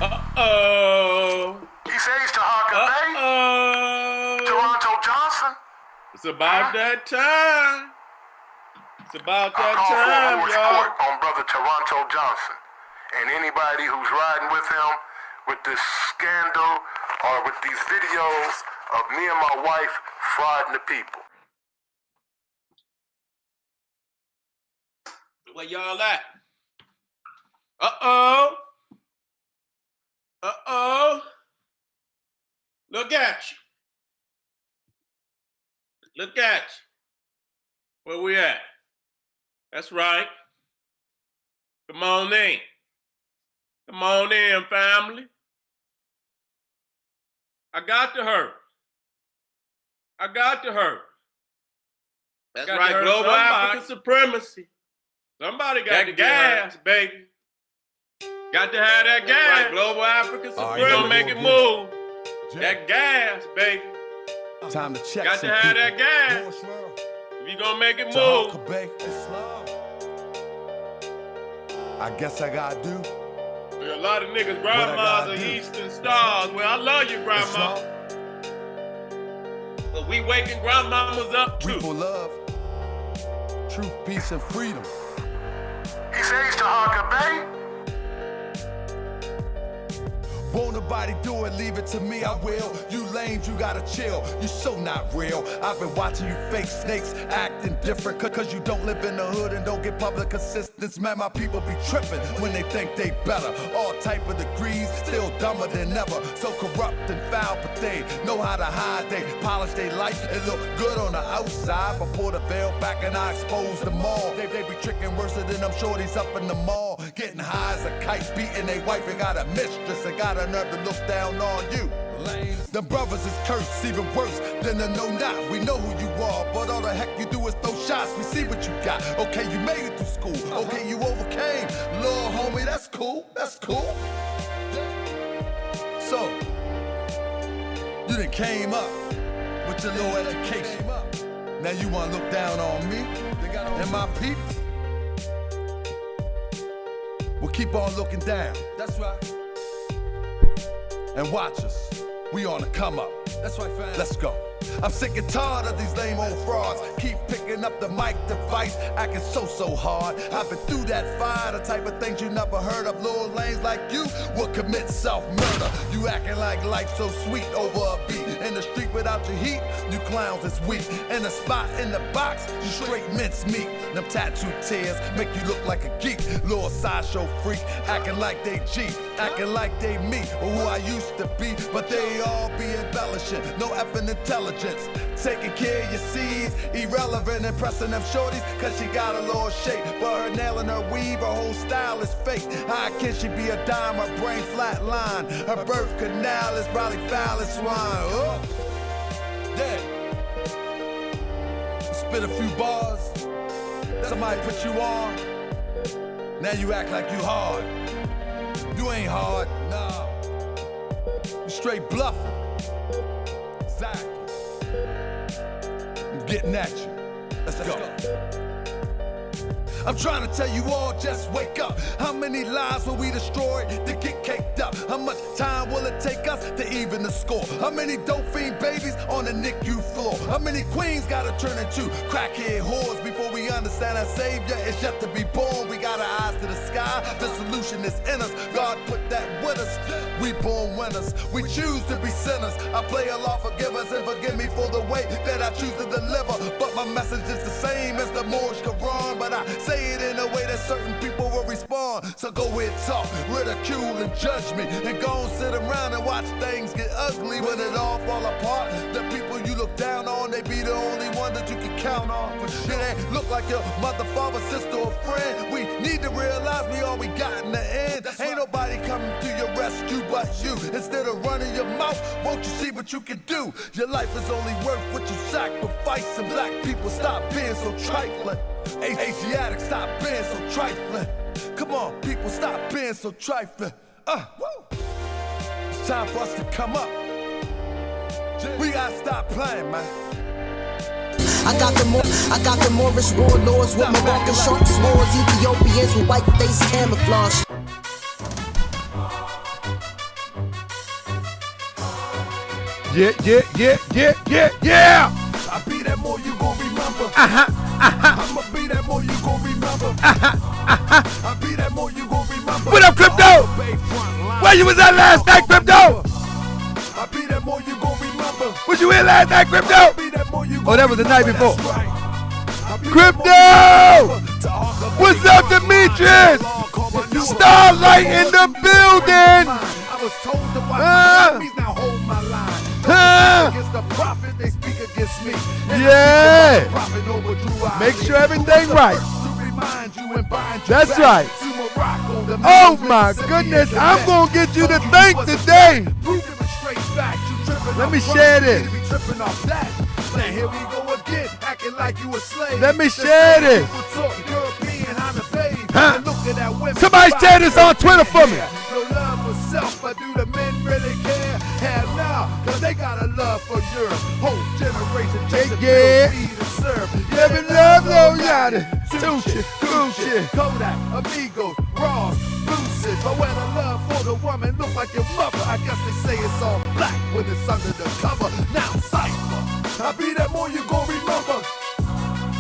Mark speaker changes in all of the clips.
Speaker 1: Uh-oh.
Speaker 2: He says Taharkabey.
Speaker 1: Uh-oh.
Speaker 2: Toronto Johnson.
Speaker 1: It's about that time. It's about that
Speaker 2: I call
Speaker 1: time,
Speaker 2: for a
Speaker 1: y'all.
Speaker 2: report on brother Toronto Johnson and anybody who's riding with him with this scandal or with these videos of me and my wife frauding the people.
Speaker 1: Where y'all at? Uh-oh. Uh-oh. Look at you. Look at you. Where we at? That's right. Come on in. Come on in, family. I got to her. I got to her. That's right, global African supremacy. Somebody got the gas, baby. Got to have that gas. Right, global African supremacy. Gonna make it move. That gas, baby.
Speaker 3: Time to check.
Speaker 1: Got to have that gas. If you gonna make it move.
Speaker 3: I guess I gotta do.
Speaker 1: There are a lot of niggas, grandmas are Eastern Stars. Well, I love you, grandma. But we waking grandmamas up too.
Speaker 3: We for love, truth, peace, and freedom.
Speaker 2: He says Taharkabey.
Speaker 3: Won't nobody do it, leave it to me, I will. You lames, you gotta chill, you so not real. I've been watching you fake snakes acting different, cause you don't live in the hood and don't get public assistance. Man, my people be tripping when they think they better. All type of degrees, still dumber than ever. So corrupt and foul, but they know how to hide. They polish their life and look good on the outside, but pull the veil back and I expose them all. They be tricking worse than them shorties up in the mall. Getting high as a kite, beating they wife and got a mistress and got enough to look down on you. Them brothers is cursed, even worse than a no-not. We know who you are, but all the heck you do is throw shots. We see what you got. Okay, you made it through school. Okay, you overcame. Little homie, that's cool. That's cool. So, you done came up with your little education. Now you wanna look down on me and my peeps? Well, keep on looking down. That's right. And watch us. We on the come up. That's right, fam. Let's go. I'm sick and tired of these lame old frauds. Keep picking up the mic device, acting so hard. I've been through that fire, the type of things you never heard of. Little lanes like you will commit self-murder. You acting like life so sweet over a beat. In the street without your heat, you clowns is weak. In the spot, in the box, you straight mince meat. Them tattoo tears make you look like a geek. Little sideshow freak, acting like they G, acting like they me, or who I used to be. But they all be embellishing, no effing intelligence. Taking care of your seeds, irrelevant, impressing them shorties, cause she got a little shape. But her nail and her weave, her whole style is fake. How can she be a dime, her brain flat line? Her birth canal is probably foul as swine. Oh, dead. Spit a few bars, somebody put you on. Now you act like you hard. You ain't hard, nah. You straight bluffing. Exactly. I'm getting at you. Let's go. I'm trying to tell you all, just wake up. How many lives will we destroy to get caked up? How much time will it take us to even the score? How many dope fiend babies on the NICU floor? How many queens gotta turn into crackhead whores before we understand our savior is yet to be born? We got our eyes to the sky, the solution is in us. God put that with us. We born winners, we choose to be sinners. I pray Allah forgive us and forgive me for the way that I choose to deliver. But my message is the same as the Moorish Quran, but I say it in a way that certain people will respond. So go ahead, talk, ridicule and judge me, and go and sit around and watch things get ugly. When it all fall apart, the people you look down on, they be the only one that you can count on. It ain't look like your mother, father, sister, or friend. We need to realize we all we got in the end. Ain't nobody coming to your rescue but you. Instead of running your mouth, won't you see what you can do? Your life is only worth what you sacrifice. And black people, stop being so trifling. Asiatics, stop being so trifling. Come on, people, stop being so trifling. It's time for us to come up. We gotta stop playing, man.
Speaker 4: I got the Moorish warlords with Moroccan sharp swords, Ethiopians with white face camouflage.
Speaker 3: Yeah. I be that more you gon' remember. I'ma be that more you gon' remember. I be that more you gon' remember. What up, Crypto? Where you was at last night, Crypto? I be that more you gon' remember. Was you in last night, Crypto? Oh, that was the night before. Crypto! What's up, Demetrius? Starlight in the building. I was told to watch my enemies, now hold my line. Against the prophet, they speak against me. Yeah. Make sure everything right. That's right. Oh my goodness, I'm gonna get you to think today. Let me share this. Let me share this. Somebody share this on Twitter for me. But do the men really care? Hell no, cause they got a love for Europe. Whole generation chasing to serve. Living love, low yada. Sushi, Gucci, Kodak, Amigos, Ross, Lucid. But when a love for the woman look like your mother, I guess they say it's all black when it's under the cover. Now cypher, I be that more you gon' remember.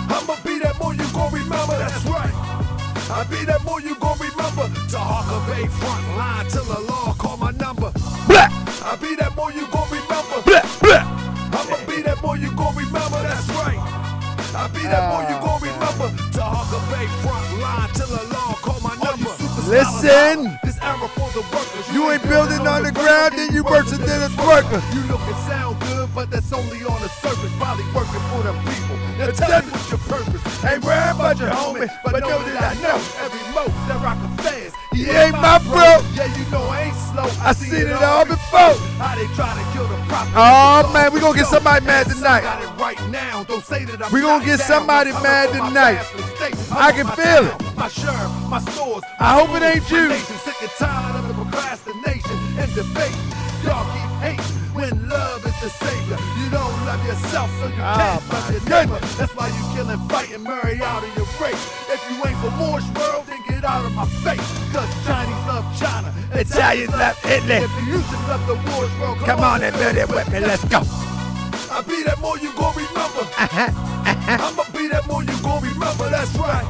Speaker 3: I'ma be that more you gon' remember. That's right. I be that more you gon' remember. Taharkabey front line till the law call my number. Blah. I be that more you gon' remember. Blah. Blah. I'ma be that more you gon' remember. That's right. I be that more you gon' remember. Taharkabey front line till the law call my number. Listen, this era for the workers. You ain't building on the ground, then you worse than a worker. You look and sound good, but that's only on the surface. Probably working for the people. Now tell me what's your purpose. Ain't worried about your homie, but know that I know every mo that rock a fast. He ain't my bro. Yeah, you know I ain't slow. I seen it all before. How they try to kill the prophet. Oh man, we gonna get somebody mad tonight. We gonna get somebody mad tonight. I can feel it. My shirt, my stores. I hope it ain't you. Sick and tired of the procrastination and debate. Y'all keep hating. when love is the savior. You don't love yourself, so you can't love your neighbor. That's why you killing, fighting, marry out of your race. If you ain't for Moore's world, then get out of my face. Cause Chinese love China,
Speaker 5: Italians love Italy.
Speaker 3: If you used to love the Moore's world,
Speaker 5: Come on and build it with me, let's go.
Speaker 3: I be that more you gon' remember. I'ma be that more you gon' remember, that's right.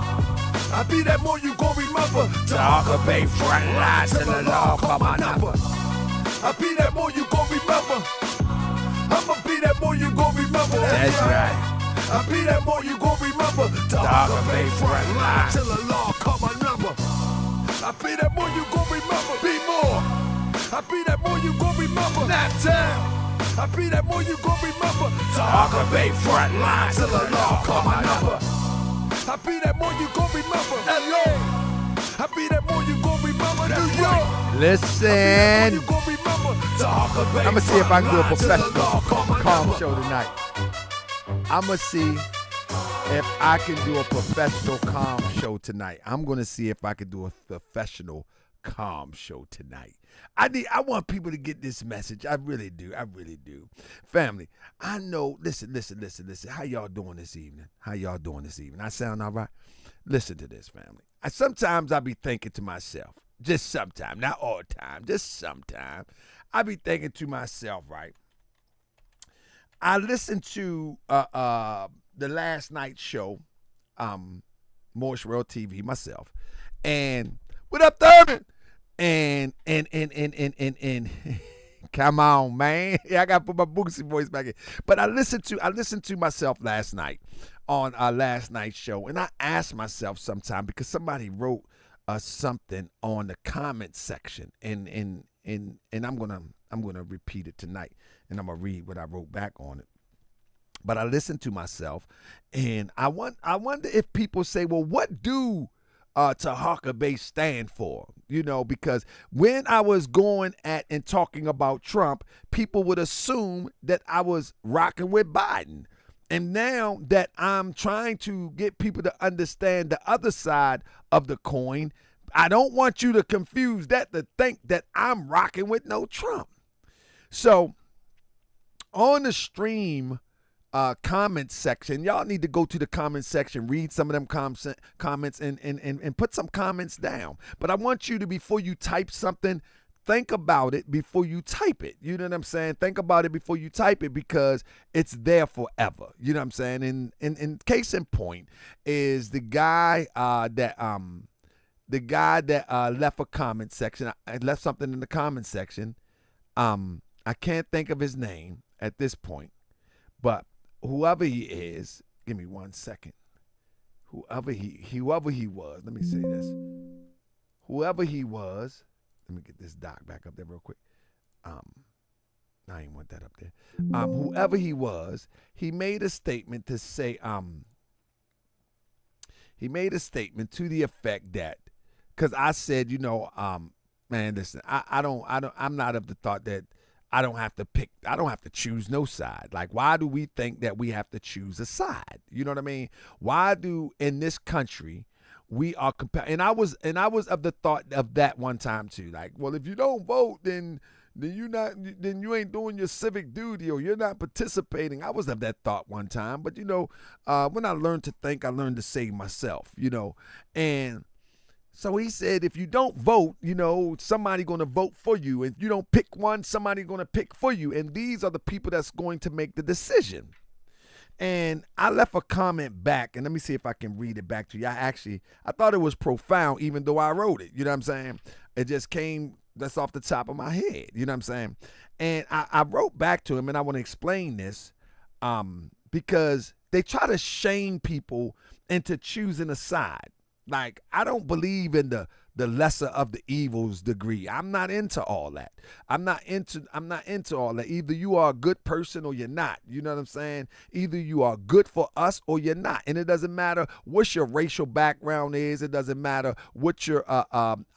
Speaker 3: I be that more you gon' remember.
Speaker 5: Taharkabey front line till the law call my number.
Speaker 3: I be that more you gon' remember. I'ma be that more you gon' remember.
Speaker 5: That's right.
Speaker 3: I be that more you gon' remember.
Speaker 5: Taharkabey front line
Speaker 3: till the law call my number. I be that more you gon' remember. Be more. I be that more you gon' remember. Not town. I be that more you gon' remember.
Speaker 5: Taharkabey front line
Speaker 3: till the law call my number. I be that more you gon' remember. LA. I be that more you gon' remember. New York.
Speaker 5: Listen, I'ma see if I can do a professional calm show tonight. I'ma see if I can do a professional calm show tonight. I'm gonna see if I can do a professional calm show tonight. I want people to get this message. I really do. Family, I know, listen. How y'all doing this evening? I sound all right? Listen to this, family. Sometimes I be thinking to myself, just sometimes, not all the time, just sometimes, I be thinking to myself, right? I listened to the last night show, Morris World TV myself, and what up, Thurman? And come on, man. Yeah, I gotta put my Boosie voice back in. But I listened to myself last night on our last night show, and I asked myself sometime because somebody wrote something on the comment section, and I'm gonna repeat it tonight, and I'm gonna read what I wrote back on it. But I listened to myself, and I wonder if people say, well, what do Taharkabey stand for? You know, because when I was going at and talking about Trump, people would assume that I was rocking with Biden. And now that I'm trying to get people to understand the other side of the coin, I don't want you to confuse that to think that I'm rocking with no Trump. So on the stream comment section, y'all need to go to the comment section, read some of them comments and put some comments down. But I want you to, before you type something, think about it before you type it. You know what I'm saying? Think about it before you type it, because it's there forever. You know what I'm saying? And case in point is the guy that left a comment section. I left something in the comment section. I can't think of his name at this point, but whoever he is, give me 1 second. Whoever he was, let me say this. Whoever he was, let me get this doc back up there real quick. I ain't want that up there. Whoever he was, he made a statement to say, he made a statement to the effect that, because I said, you know, man, listen, I'm not of the thought that I don't have to choose no side. Like, why do we think that we have to choose a side? You know what I mean? Why do, in this country, we are and I was of the thought of that one time too. Like, well, if you don't vote, then you ain't doing your civic duty, or you're not participating. I was of that thought one time, but you know, when I learned to think, I learned to save myself. You know, and so he said, if you don't vote, you know, somebody going to vote for you. If you don't pick one, somebody going to pick for you. And these are the people that's going to make the decision. And I left a comment back, and let me see if I can read it back to you. I thought it was profound, even though I wrote it. You know what I'm saying? It just came, that's off the top of my head. You know what I'm saying? And I wrote back to him, and I want to explain this because they try to shame people into choosing a side. Like, I don't believe in the lesser of the evils degree. I'm not into all that. I'm not into all that. Either you are a good person or you're not. You know what I'm saying? Either you are good for us or you're not. And it doesn't matter what your racial background is. It doesn't matter what your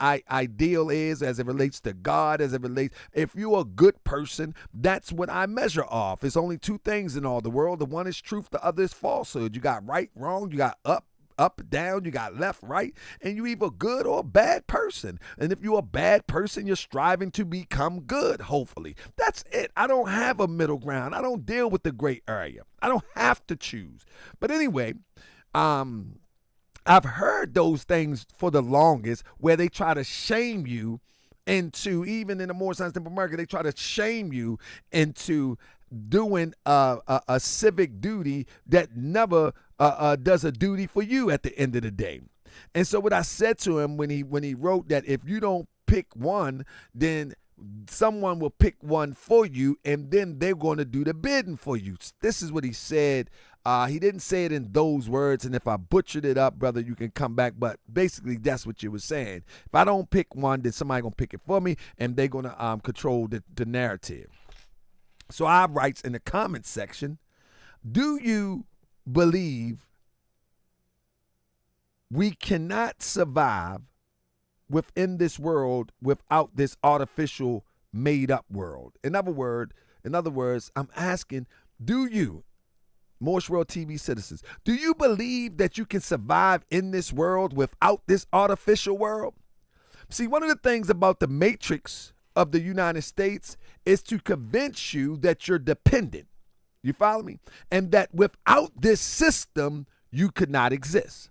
Speaker 5: ideal is as it relates to God, as it relates. If you're a good person, that's what I measure off. It's only two things in all the world. The one is truth, the other is falsehood. You got right, wrong, you got up, up, down, you got left, right, and you either good or a bad person. And if you're a bad person, you're striving to become good, hopefully. That's it. I don't have a middle ground. I don't deal with the gray area. I don't have to choose. But anyway, I've heard those things for the longest where they try to shame you into, even in the more Science Temple America, they try to shame you into doing a civic duty that never does a duty for you at the end of the day. And so what I said to him when he wrote that if you don't pick one, then someone will pick one for you, and then they're going to do the bidding for you. This is what he said. He didn't say it in those words, and if I butchered it up, brother, you can come back. But basically, that's what you were saying. If I don't pick one, then somebody going to pick it for me, and they're going to control the narrative. So I writes in the comment section, do you believe we cannot survive within this world without this artificial made-up world? In other words, I'm asking, do you, Morse World TV citizens, do you believe that you can survive in this world without this artificial world? See, one of the things about the matrix of the United States is to convince you that you're dependent. You follow me? And that without this system, you could not exist.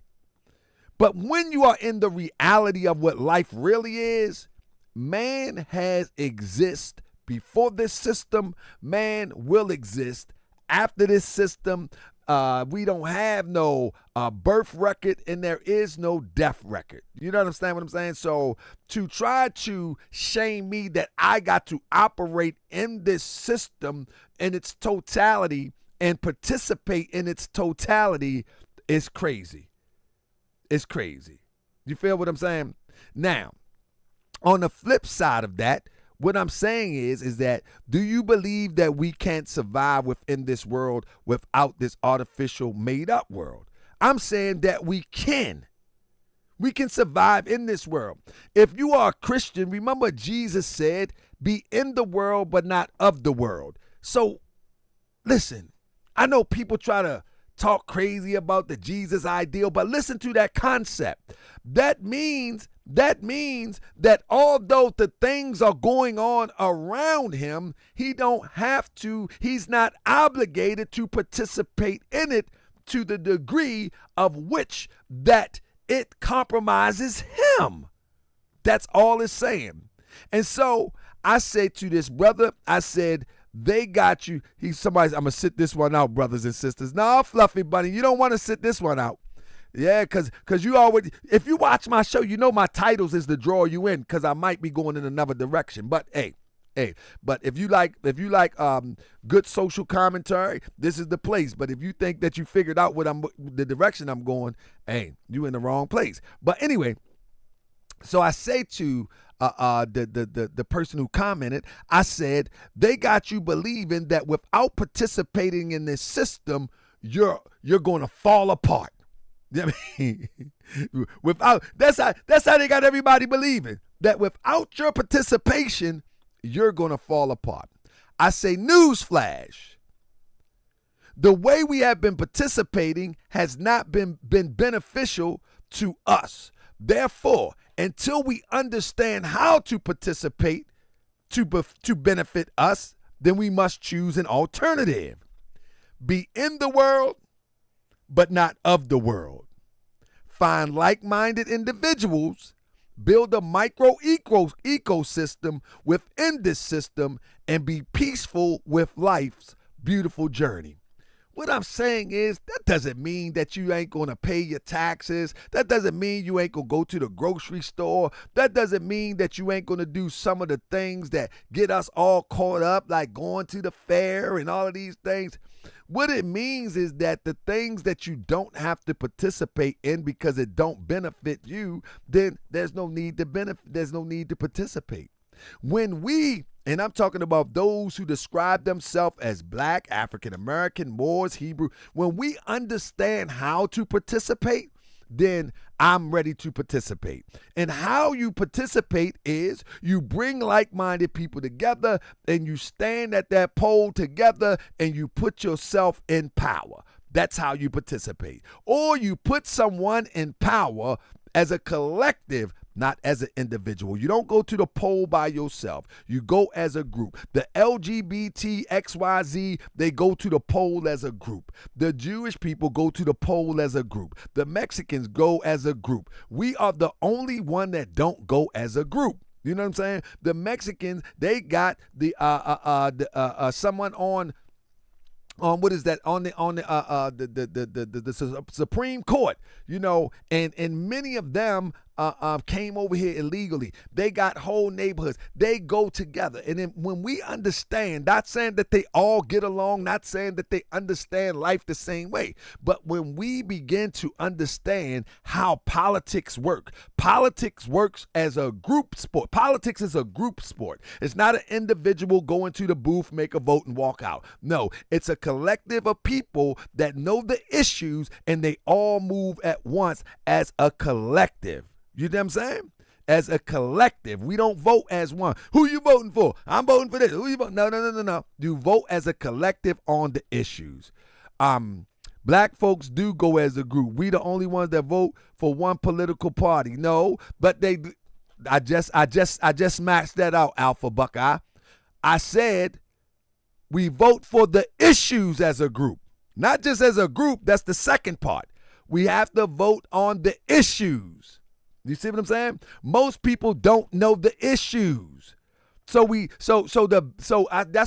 Speaker 5: But when you are in the reality of what life really is, man has exist before this system. Man will exist after this system. We don't have no birth record, and there is no death record. You know what I'm saying? So to try to shame me that I got to operate in this system in its totality and participate in its totality is crazy. It's crazy. You feel what I'm saying? Now, on the flip side of that, what I'm saying is that do you believe that we can't survive within this world without this artificial made-up world? I'm saying that we can. We can survive in this world. If you are a Christian, remember Jesus said, be in the world but not of the world. So, listen, I know people try to talk crazy about the Jesus ideal, but listen to that concept. That means that although the things are going on around him, he's not obligated to participate in it to the degree of which that it compromises him. That's all it's saying. And so I said to this brother, I said, they got you. I'm going to sit this one out, brothers and sisters. No, Fluffy Bunny, you don't want to sit this one out. Yeah, because you already, if you watch my show, you know my titles is to draw you in because I might be going in another direction. But but if you like good social commentary, this is the place. But if you think that you figured out the direction I'm going, you in the wrong place. But anyway, so I say to the person who commented, I said, they got you believing that without participating in this system, you're going to fall apart. I mean, that's how they got everybody believing that without your participation, you're going to fall apart. I say, newsflash. The way we have been participating has not been beneficial to us. Therefore, until we understand how to participate to benefit us, then we must choose an alternative. Be in the world, but not of the world. Find like-minded individuals, build a micro ecosystem within this system, and be peaceful with life's beautiful journey. What I'm saying is that doesn't mean that you ain't going to pay your taxes. That doesn't mean you ain't going to go to the grocery store. That doesn't mean that you ain't going to do some of the things that get us all caught up, like going to the fair and all of these things. What it means is that the things that you don't have to participate in because it don't benefit you, then there's no need to participate. When we, and I'm talking about those who describe themselves as Black, African American, Moors, Hebrew, when we understand how to participate, then I'm ready to participate. And how you participate is you bring like-minded people together and you stand at that pole together and you put yourself in power. That's how you participate. Or you put someone in power as a collective, not as an individual. You don't go to the poll by yourself. You go as a group. The LGBT XYZ, they go to the poll as a group. The Jewish people go to the poll as a group. The Mexicans go as a group. We are the only one that don't go as a group. You know what I'm saying? The Mexicans, they got the someone on what is that, on the Supreme Court, you know, and many of them came over here illegally. They got whole neighborhoods. They go together. And then when we understand, not saying that they all get along, not saying that they understand life the same way, but when we begin to understand how politics works as a group sport. Politics is a group sport. It's not an individual going to the booth, make a vote, and walk out. No, it's a collective of people that know the issues, and they all move at once as a collective. You know what I'm saying? As a collective. We don't vote as one. Who you voting for? I'm voting for this. Who you voting? No. You vote as a collective on the issues. Black folks do go as a group. We the only ones that vote for one political party. No, but I just maxed that out, Alpha Buckeye. I said we vote for the issues as a group. Not just as a group. That's the second part. We have to vote on the issues. You see what I'm saying? Most people don't know the issues. That's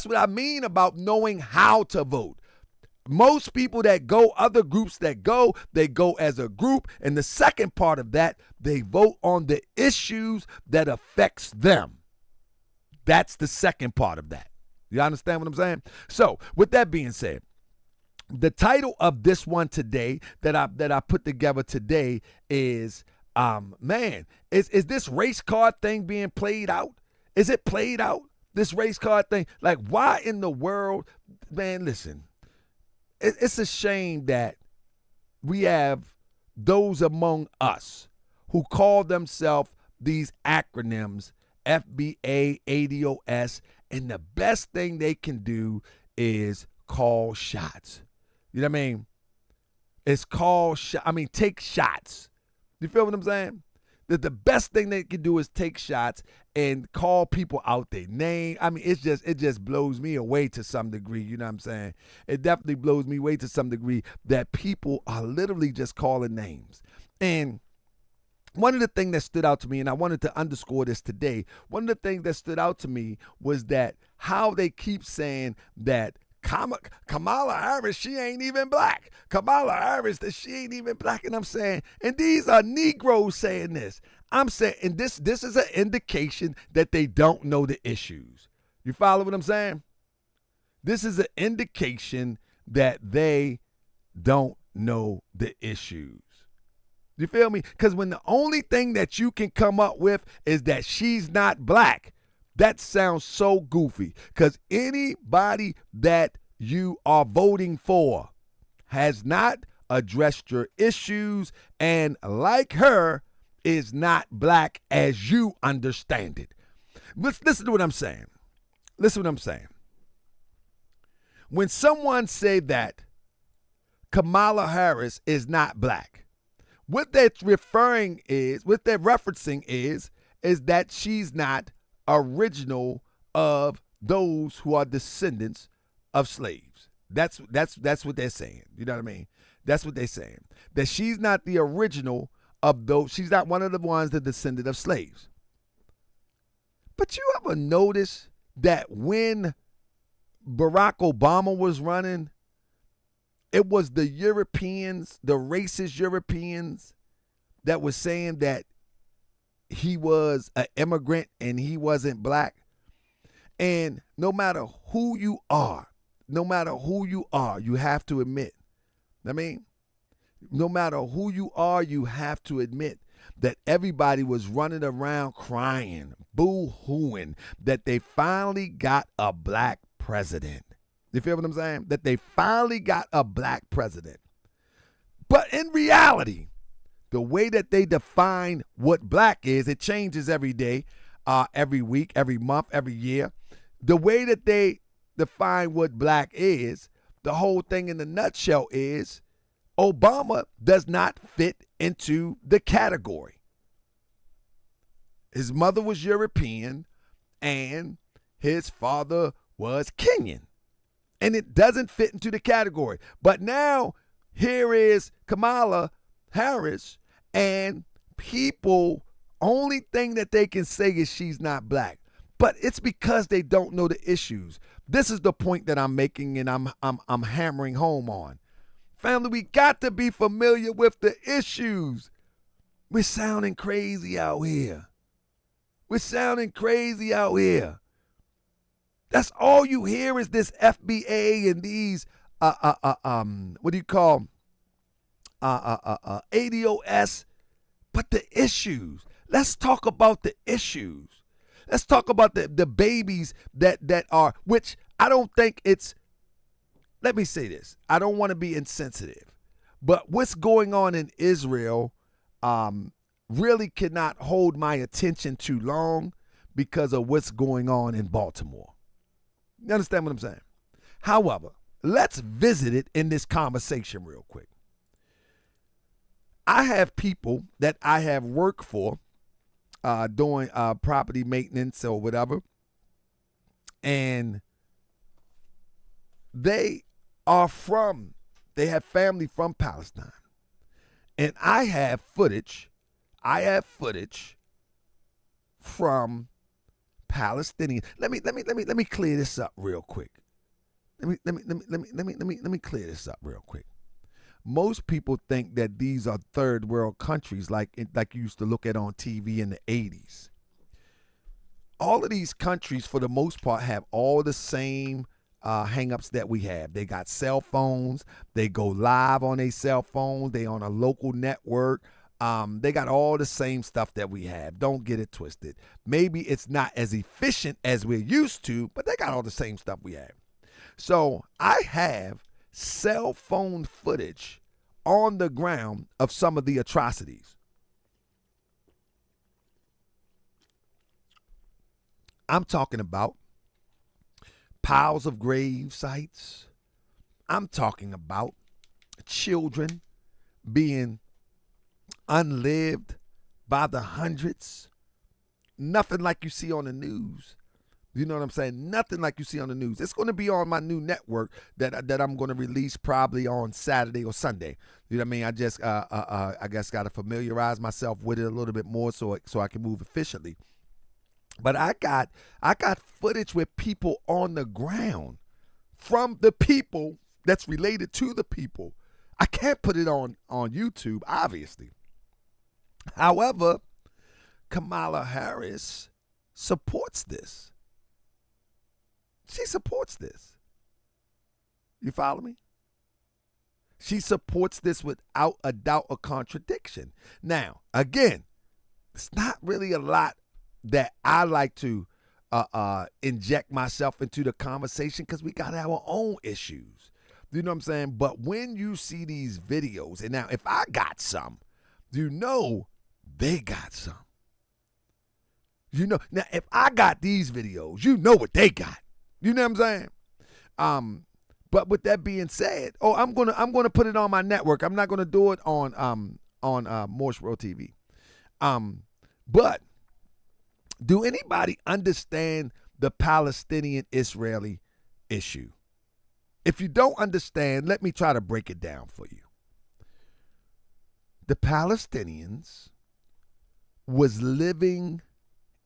Speaker 5: what I mean about knowing how to vote. Most people that go, other groups that go, they go as a group. And the second part of that, they vote on the issues that affects them. That's the second part of that. You understand what I'm saying? So with that being said, the title of this one today that I put together today is, is this race card thing being played out? Is it played out? This race card thing? Like, why in the world? Man, listen, it's a shame that we have those among us who call themselves these acronyms, FBA, ADOS, and the best thing they can do is call shots. You know what I mean? It's take shots. You feel what I'm saying? That the best thing they can do is take shots and call people out their name. I mean, it just blows me away to some degree. You know what I'm saying? It definitely blows me away to some degree that people are literally just calling names. And one of the things that stood out to me, and I wanted to underscore this today, one of the things that stood out to me was that how they keep saying that Kamala Harris, she ain't even black. Kamala Harris, that she ain't even black. And I'm saying, and these are Negroes saying this. I'm saying, and this is an indication that they don't know the issues. You follow what I'm saying? This is an indication that they don't know the issues. You feel me? Because when the only thing that you can come up with is that she's not black, that sounds so goofy, because anybody that you are voting for has not addressed your issues and, like her, is not black as you understand it. Listen to what I'm saying. Listen to what I'm saying. When someone say that Kamala Harris is not black, what they're referencing is that she's not original of those who are descendants of slaves. That's what they're saying. You know what I mean? That's what they're saying. That she's not the original of those. She's not one of the ones that descended of slaves. But you ever notice that when Barack Obama was running, it was the Europeans, the racist Europeans, that was saying that he was an immigrant and he wasn't black. And no matter who you are, you have to admit, no matter who you are, you have to admit that everybody was running around crying, boo-hooing, that they finally got a black president. You feel what I'm saying? That they finally got a black president. But in reality, the way that they define what black is, it changes every day, every week, every month, every year. The way that they define what black is, the whole thing in the nutshell is Obama does not fit into the category. His mother was European and his father was Kenyan. And it doesn't fit into the category. But now here is Kamala Harris, and people, only thing that they can say is she's not black. But it's because they don't know the issues. This is the point that I'm making and I'm hammering home on. Family, we got to be familiar with the issues. We're sounding crazy out here. We're sounding crazy out here. That's all you hear is this FBA and these what do you call ADOS, but the issues. Let's talk about the issues. Let's talk about the babies that are, which I don't think it's, let me say this. I don't want to be insensitive, but what's going on in Israel really cannot hold my attention too long because of what's going on in Baltimore. You understand what I'm saying? However, let's visit it in this conversation real quick. I have people that I have worked for doing property maintenance or whatever, and they have family from Palestine. And I have footage from Palestinians. Let me clear this up real quick. Let me clear this up real quick. Most people think that these are third world countries like you used to look at on TV in the 80s. All of these countries, for the most part, have all the same hang-ups that we have. They got cell phones. They go live on their cell phones. They on a local network. They got all the same stuff that we have. Don't get it twisted. Maybe it's not as efficient as we're used to, but they got all the same stuff we have. So I have cell phone footage on the ground of some of the atrocities. I'm talking about piles of grave sites. I'm talking about children being unlived by the hundreds. Nothing like you see on the news. You know what I'm saying? Nothing like you see on the news. It's going to be on my new network that I'm going to release probably on Saturday or Sunday. You know what I mean? I just I guess got to familiarize myself with it a little bit more so I can move efficiently. But I got footage with people on the ground from the people that's related to the people. I can't put it on YouTube, obviously. However, Kamala Harris supports this. She supports this. You follow me? She supports this without a doubt or contradiction. Now, again, it's not really a lot that I like to inject myself into the conversation because we got our own issues. You know what I'm saying? But when you see these videos, and now if I got some, you know they got some. You know, now if I got these videos, you know what they got. You know what I'm saying? But with that being said, I'm gonna put it on my network. I'm not gonna do it on Morse World TV. But do anybody understand the Palestinian-Israeli issue? If you don't understand, let me try to break it down for you. The Palestinians was living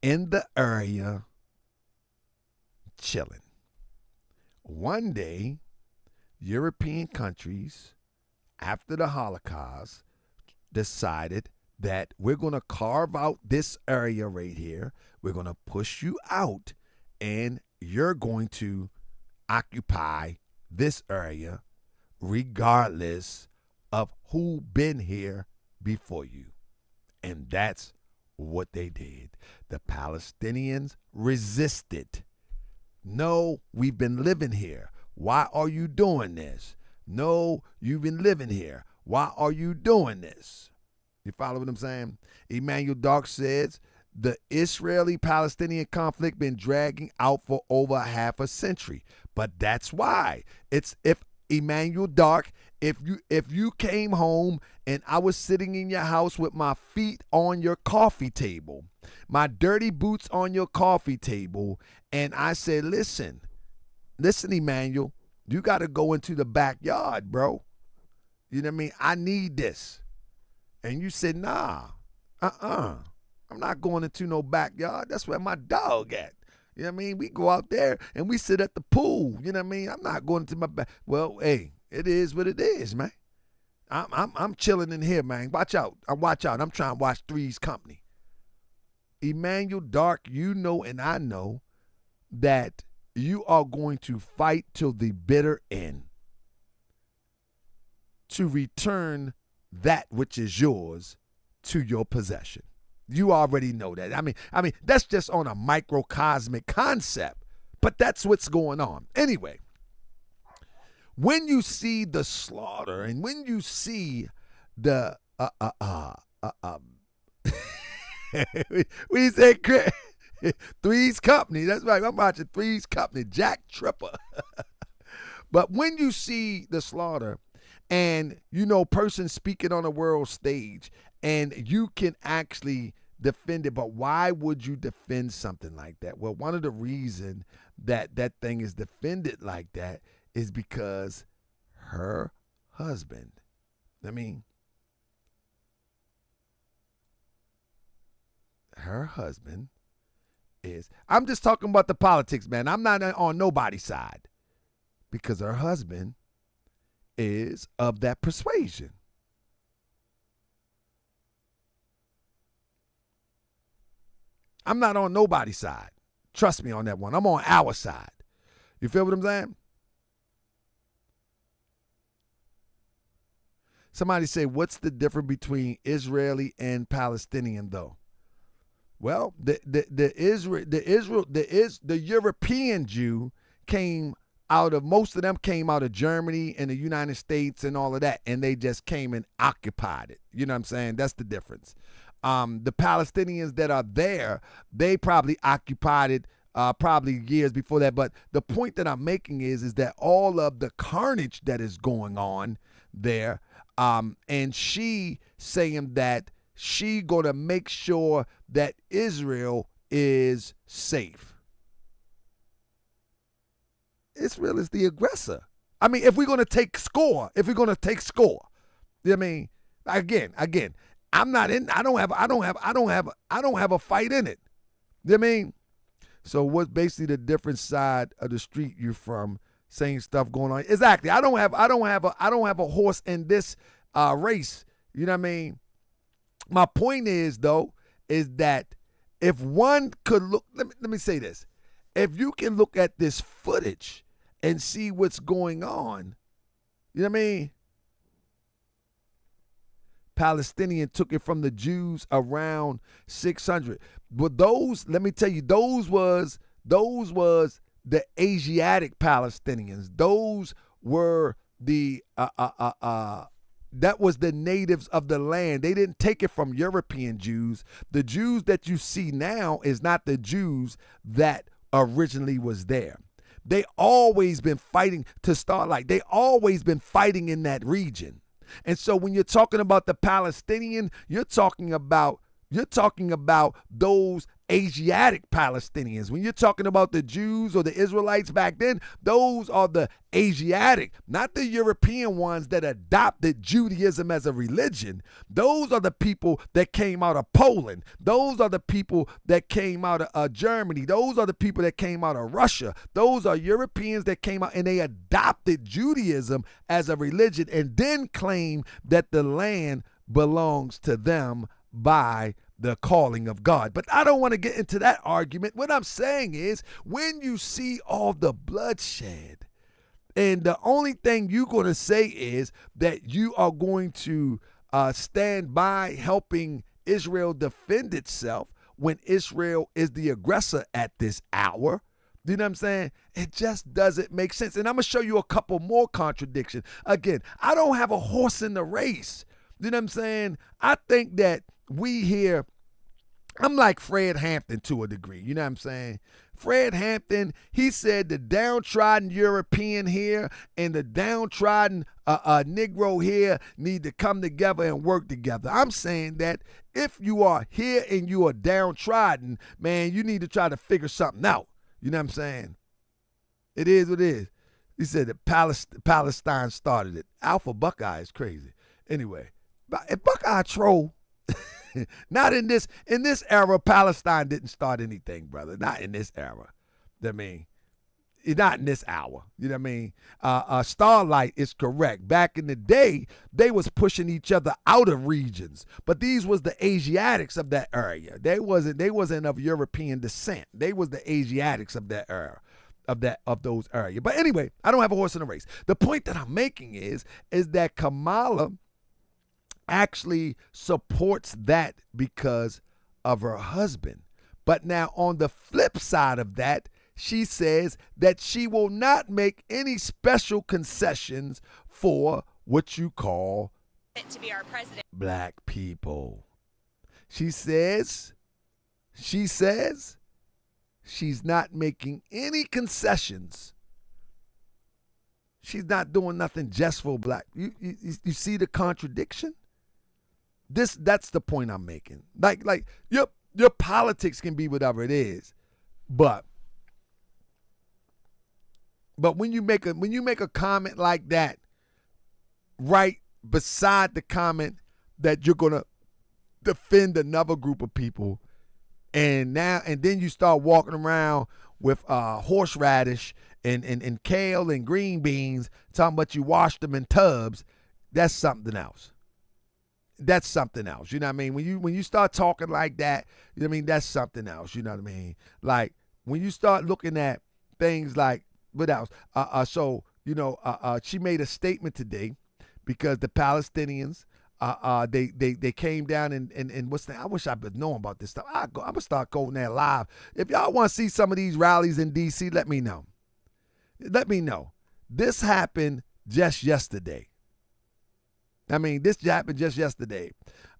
Speaker 5: in the area chilling. One day, European countries, after the Holocaust, decided that we're going to carve out this area right here. We're going to push you out, and you're going to occupy this area regardless of who been here before you. And that's what they did. The Palestinians resisted. No, we've been living here. Why are you doing this? No, you've been living here. Why are you doing this? You follow what I'm saying? Emmanuel Dark says the Israeli-Palestinian conflict been dragging out for over half a century. But that's why. It's if Emmanuel Dark, if you came home and I was sitting in your house with my feet on your coffee table, my dirty boots on your coffee table, and I said, listen, Emmanuel, you got to go into the backyard, bro. You know what I mean? I need this. And you said, nah, I'm not going into no backyard. That's where my dog at. You know what I mean? We go out there and we sit at the pool. You know what I mean? I'm not going to my back. Well, hey, it is what it is, man. I'm chilling in here, man. Watch out. I'm trying to watch Three's Company. Emmanuel Dark, you know and I know that you are going to fight till the bitter end to return that which is yours to your possession. You already know that. I mean, that's just on a microcosmic concept, but that's what's going on. Anyway, when you see the slaughter and when you see the we say Three's Company. That's right. I'm watching Three's Company. Jack Tripper. But when you see the slaughter, and person speaking on a world stage, and you can actually defend it, but why would you defend something like that? Well, one of the reasons that thing is defended like that is because her husband, is, I'm just talking about the politics, man. I'm not on nobody's side, because her husband is of that persuasion. I'm not on nobody's side. Trust me on that one. I'm on our side. You feel what I'm saying? Somebody say, what's the difference between Israeli and Palestinian, though? Well, the European Jew came out of, most of them came out of Germany and the United States and all of that, and they just came and occupied it. You know what I'm saying? That's the difference. The Palestinians that are there, they probably occupied it probably years before that. But the point that I'm making is that all of the carnage that is going on there, and she saying that she gonna make sure that Israel is safe. Israel is the aggressor. I mean, if we're gonna take score, you know what I mean? Again, I'm not in. I don't have a fight in it. You know what I mean? So what's basically the different side of the street you're from? Same stuff going on. Exactly. I don't have a horse in this race. You know what I mean? My point is, though, is that if one could look, let me say this. If you can look at this footage and see what's going on, you know what I mean? Palestinian took it from the Jews around 600. But those, let me tell you, those was the Asiatic Palestinians. Those were the that was the natives of the land. They didn't take it from European Jews. The Jews that you see now is not the Jews that originally was there. They always been fighting to start like they always been fighting in that region. And so when you're talking about the Palestinian, you're talking about those Asiatic Palestinians. When you're talking about the Jews or the Israelites back then, those are the Asiatic, not the European ones that adopted Judaism as a religion. Those are the people that came out of Poland. Those are the people that came out of Germany. Those are the people that came out of Russia. Those are Europeans that came out and they adopted Judaism as a religion and then claim that the land belongs to them by the calling of God. But I don't want to get into that argument. What I'm saying is, when you see all the bloodshed, and the only thing you're going to say is that you are going to stand by helping Israel defend itself when Israel is the aggressor at this hour. You know what I'm saying? It just doesn't make sense. And I'm going to show you a couple more contradictions. Again, I don't have a horse in the race. You know what I'm saying? I think that we here I'm like Fred Hampton to a degree. You know what I'm saying? Fred Hampton, he said the downtrodden European here and the downtrodden Negro here need to come together and work together. I'm saying that if you are here and you are downtrodden, man, you need to try to figure something out. You know what I'm saying? It is what it is. He said that Palestine started it. Alpha Buckeye is crazy. Anyway, if Buckeye troll, not in this era, Palestine didn't start anything, brother. Not in this era. I mean, not in this hour. You know what I mean? Starlight is correct. Back in the day, they was pushing each other out of regions, but these was the Asiatics of that area. They wasn't of European descent. They was the Asiatics of that era. Of those areas. But anyway, I don't have a horse in the race. The point that I'm making is that Kamala actually supports that because of her husband. But now on the flip side of that, she says that she will not make any special concessions for what you call
Speaker 6: to be our president.
Speaker 5: Black people. She says she's not making any concessions. She's not doing nothing just for black. You see the contradiction? That's the point I'm making. Like your politics can be whatever it is, but when you make a comment like that, right beside the comment that you're gonna defend another group of people, and then you start walking around with horseradish and kale and green beans, talking about you washed them in tubs, that's something else. That's something else. You know what I mean? When you start talking like that, you know what I mean? That's something else. You know what I mean? Like when you start looking at things like what else? She made a statement today because the Palestinians, they came down and what's that? I wish I would know about this stuff. I'm gonna start going there live. If y'all want to see some of these rallies in D.C., let me know. Let me know. This happened just yesterday. This happened just yesterday.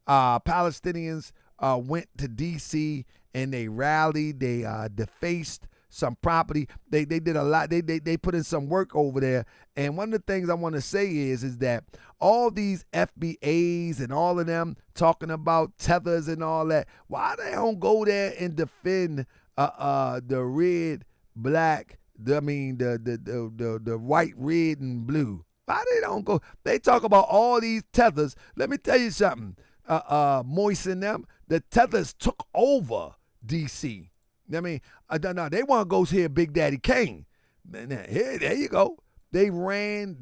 Speaker 5: Palestinians went to D.C. and they rallied. They defaced some property. They did a lot. They put in some work over there. And one of the things I want to say is that all these FBAs and all of them talking about tethers and all that, why they don't go there and defend the red, black, the white, red, and blue? Why they don't go? They talk about all these tethers. Let me tell you something. Moisten them. The tethers took over D.C. No, they want to go hear Big Daddy Kane. There you go. They ran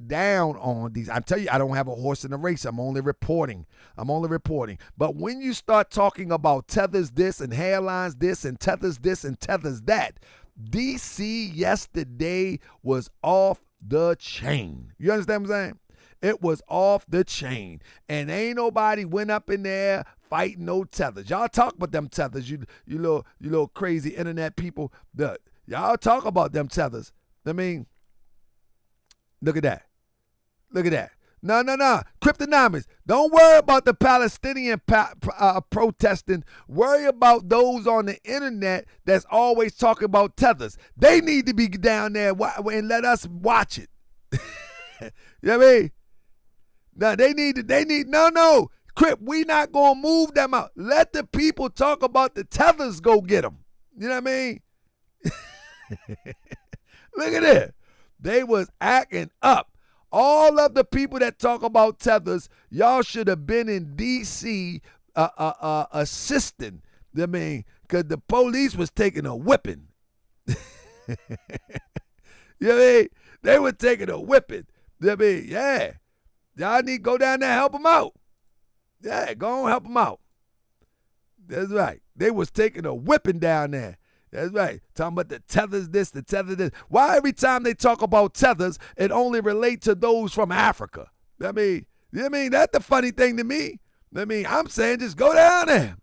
Speaker 5: down on these. I'm telling you, I don't have a horse in the race. I'm only reporting. But when you start talking about tethers this and hairlines this and tethers this and tethers that, D.C. yesterday was off the chain. You understand what I'm saying? It was off the chain. And ain't nobody went up in there fighting no tethers. Y'all talk about them tethers, you little crazy internet people. Y'all talk about them tethers. Look at that. No. Cryptonomics. Don't worry about the Palestinian protesting. Worry about those on the internet that's always talking about tethers. They need to be down there and let us watch it. You know what I mean? No. Crip, we not going to move them out. Let the people talk about the tethers, go get them. You know what I mean? Look at it. They was acting up. All of the people that talk about tethers, y'all should have been in D.C. Assisting. Because the police was taking a whipping. You know what I mean? They were taking a whipping. Yeah. Y'all need to go down there and help them out. Yeah, go on, help them out. That's right. They was taking a whipping down there. That's right. Talking about the tethers this, the tether this. Why every time they talk about tethers, it only relate to those from Africa? That's the funny thing to me. I'm saying just go down there.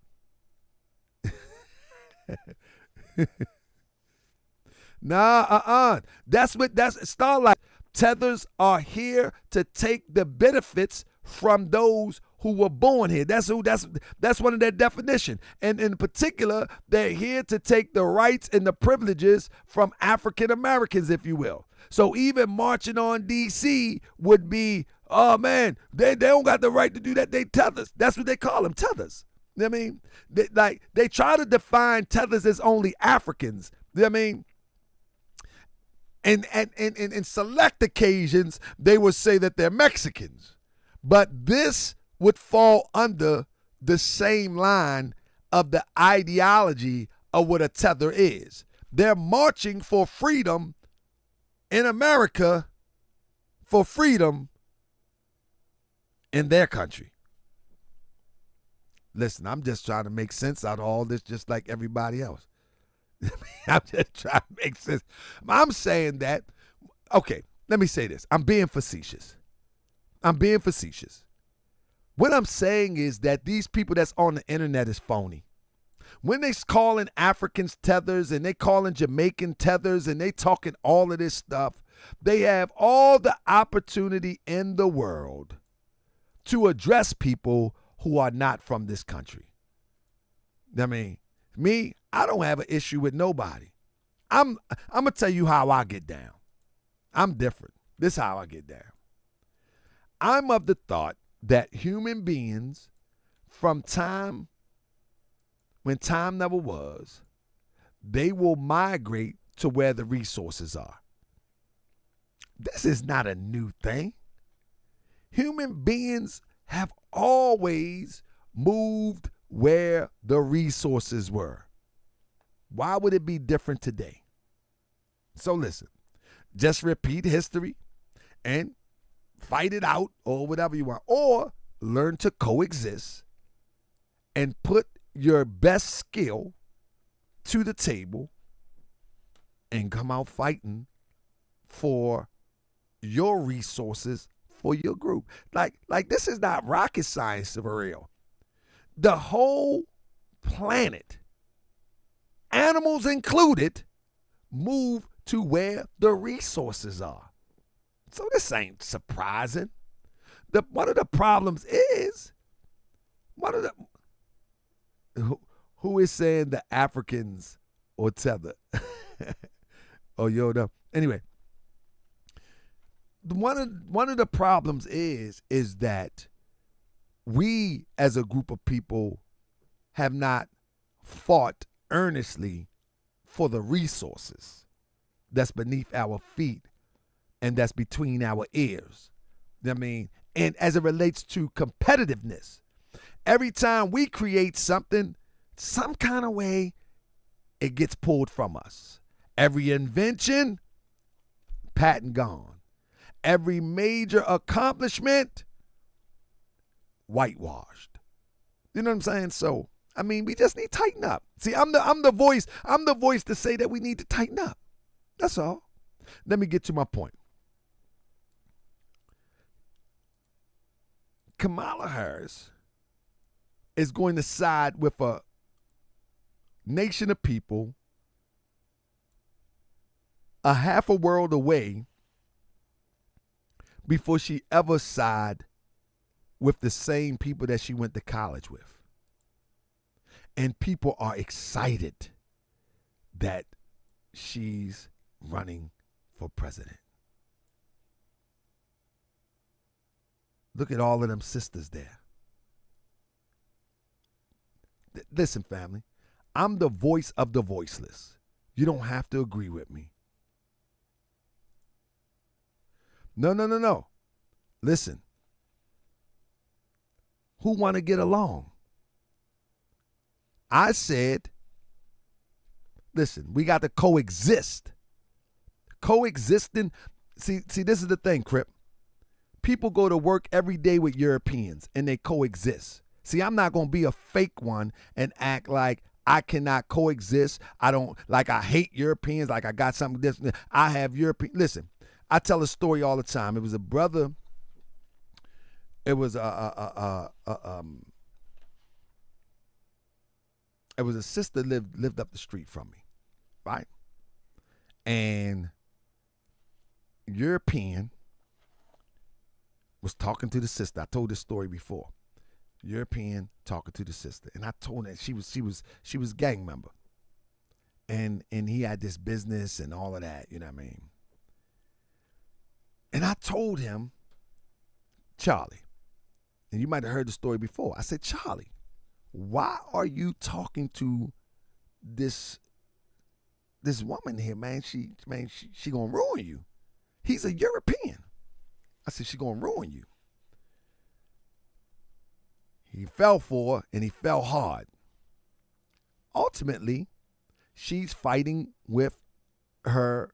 Speaker 5: That's Starlight. Tethers are here to take the benefits from those who were born here. That's one of their definition. And in particular, they're here to take the rights and the privileges from African Americans, if you will. So even marching on D.C. would be, oh man, they don't got the right to do that. They tethers. That's what they call them, tethers. You know what I mean? They try to define tethers as only Africans. You know what I mean? And in select occasions, they would say that they're Mexicans. But this would fall under the same line of the ideology of what a tether is. They're marching for freedom in America, for freedom in their country. Listen, I'm just trying to make sense out of all this, just like everybody else. I'm just trying to make sense. I'm saying that, okay, let me say this. I'm being facetious. What I'm saying is that these people that's on the internet is phony. When they calling Africans tethers and they calling Jamaican tethers and they talking all of this stuff, they have all the opportunity in the world to address people who are not from this country. I mean, me, I don't have an issue with nobody. I'm going to tell you how I get down. I'm different. This is how I get down. I'm of the thought that human beings from time, when time never was, they will migrate to where the resources are. This is not a new thing. Human beings have always moved where the resources were. Why would it be different today? So listen, just repeat history and fight it out or whatever you want, or learn to coexist and put your best skill to the table and come out fighting for your resources for your group. Like this is not rocket science for real. The whole planet, animals included, move to where the resources are. So this ain't surprising. One of the problems is, who is saying the Africans or tether? Oh, yo, no. Anyway, one of the problems is that we as a group of people have not fought earnestly for the resources that's beneath our feet and that's between our ears. I mean, and as it relates to competitiveness, every time we create something, some kind of way, it gets pulled from us. Every invention, patent gone. Every major accomplishment, whitewashed. You know what I'm saying? So, I mean, we just need to tighten up. See, I'm the voice to say that we need to tighten up. That's all. Let me get to my point. Kamala Harris is going to side with a nation of people a half a world away before she ever side with the same people that she went to college with. And people are excited that she's running for president. Look at all of them sisters there. Listen, family, I'm the voice of the voiceless. You don't have to agree with me. No. Listen. Who want to get along? I said, listen, we got to coexist. Coexisting. See, this is the thing, Crip. People go to work every day with Europeans and they coexist. See, I'm not going to be a fake one and act like I cannot coexist. I hate Europeans, like I got something different. I have European. Listen, I tell a story all the time. It was a brother. It was a sister lived up the street from me, right? And European was talking to the sister. I told this story before. European talking to the sister. And I told her she was gang member. And he had this business and all of that, you know what I mean? And I told him, Charlie, and you might have heard the story before. I said, Charlie, why are you talking to this woman here, man? She gonna ruin you. He's a European. I said, she gonna ruin you. He fell for her, and he fell hard. Ultimately, she's fighting with her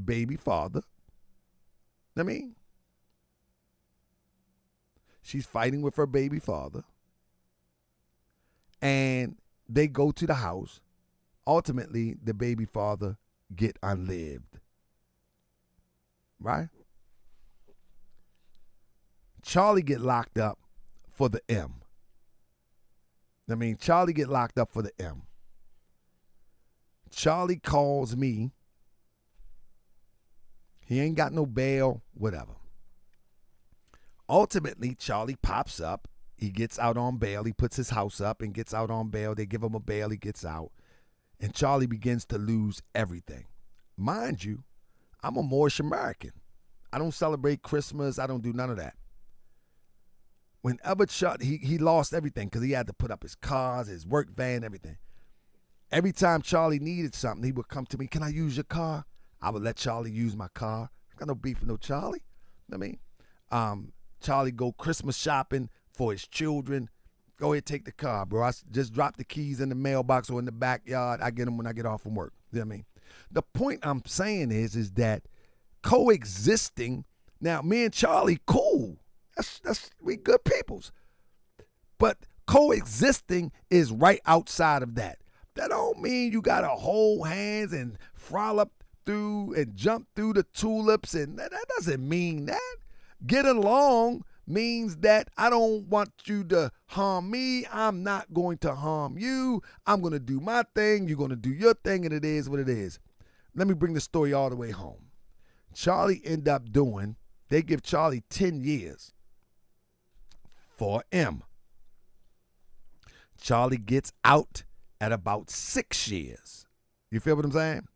Speaker 5: baby father. I mean, she's fighting with her baby father. And they go to the house. Ultimately, the baby father get unlived. Right? Charlie get locked up for the M. I mean, Charlie get locked up for the M. Charlie calls me. He ain't got no bail, whatever. Ultimately, Charlie pops up. He gets out on bail. He puts his house up and gets out on bail. They give him a bail. He gets out. And Charlie begins to lose everything. Mind you, I'm a Moorish American. I don't celebrate Christmas. I don't do none of that. Whenever he lost everything because he had to put up his cars, his work van, everything. Every time Charlie needed something, he would come to me, can I use your car? I would let Charlie use my car. I got no beef with no Charlie. You know what I mean? Charlie go Christmas shopping for his children. Go ahead, take the car, bro. I just drop the keys in the mailbox or in the backyard. I get them when I get off from work. You know what I mean? The point I'm saying is that coexisting, now me and Charlie, cool. We good peoples. But coexisting is right outside of that. That don't mean you gotta hold hands and frolic through and jump through the tulips, and that doesn't mean that. Get along means that I don't want you to harm me. I'm not going to harm you. I'm going to do my thing. You're going to do your thing, and it is what it is. Let me bring the story all the way home. Charlie end up they give Charlie 10 years for M. Charlie gets out at about 6 years. You feel what I'm saying?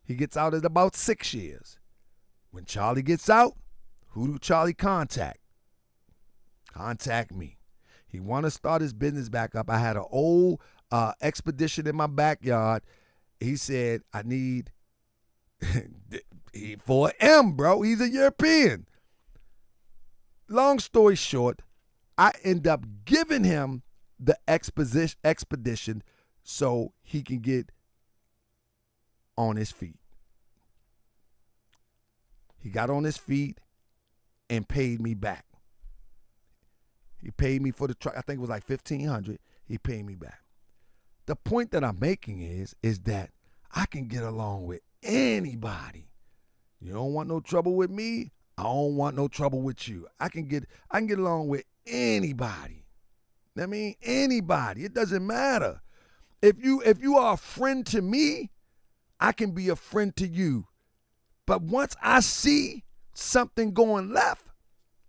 Speaker 5: He gets out at about 6 years. When Charlie gets out, who do Charlie contact? Contact me. He want to start his business back up. I had an old expedition in my backyard. He said, I need for M, bro. He's a European. Long story short, I end up giving him the expedition so he can get on his feet. He got on his feet and paid me back. He paid me for the truck. I think it was like $1,500. He paid me back. The point that I'm making is that I can get along with anybody. You don't want no trouble with me. I don't want no trouble with you. I can get along with anybody. I mean, anybody. It doesn't matter. If you are a friend to me, I can be a friend to you. But once I see something going left,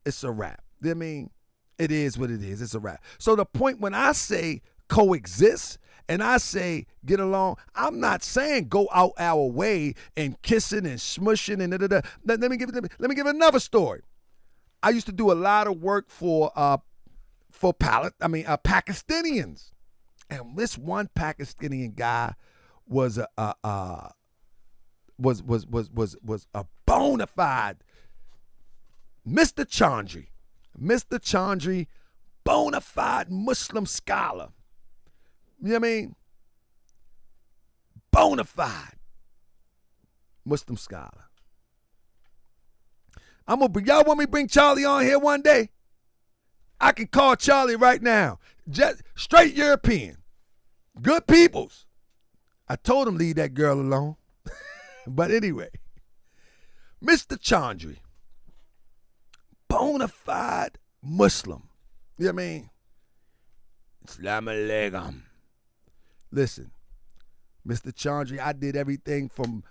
Speaker 5: it's a wrap. I mean, it is what it is. It's a wrap. So the point when I say coexist and I say get along, I'm not saying go out our way and kissing and smushing and da-da-da. Let me give another story. I used to do a lot of work for Pakistanians. And this one Pakistani guy was a bona fide Mr. Chandri, bona fide Muslim scholar. You know what I mean? Bona fide Muslim scholar. Y'all want me to bring Charlie on here one day? I can call Charlie right now. Just straight European. Good peoples. I told him leave that girl alone. But anyway, Mr. Chandri, bona fide Muslim. You know what I mean? Assalamu alaikum. Listen, Mr. Chandri, I did everything from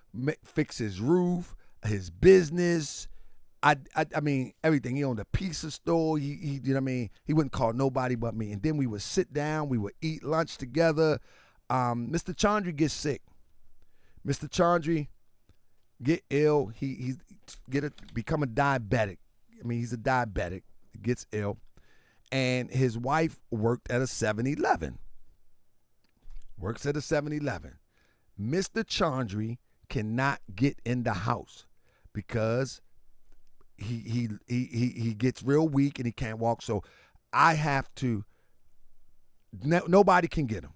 Speaker 5: fix his roof, his business, I mean, everything. He owned a pizza store. He you know what I mean? He wouldn't call nobody but me. And then we would sit down. We would eat lunch together. Mr. Chandri gets sick. Mr. Chandri get ill. He become a diabetic. I mean, he's a diabetic. He gets ill. And his wife worked at a 7-Eleven. Works at a 7-Eleven. Mr. Chandri cannot get in the house because he gets real weak and he can't walk. So I have to. Nobody can get him.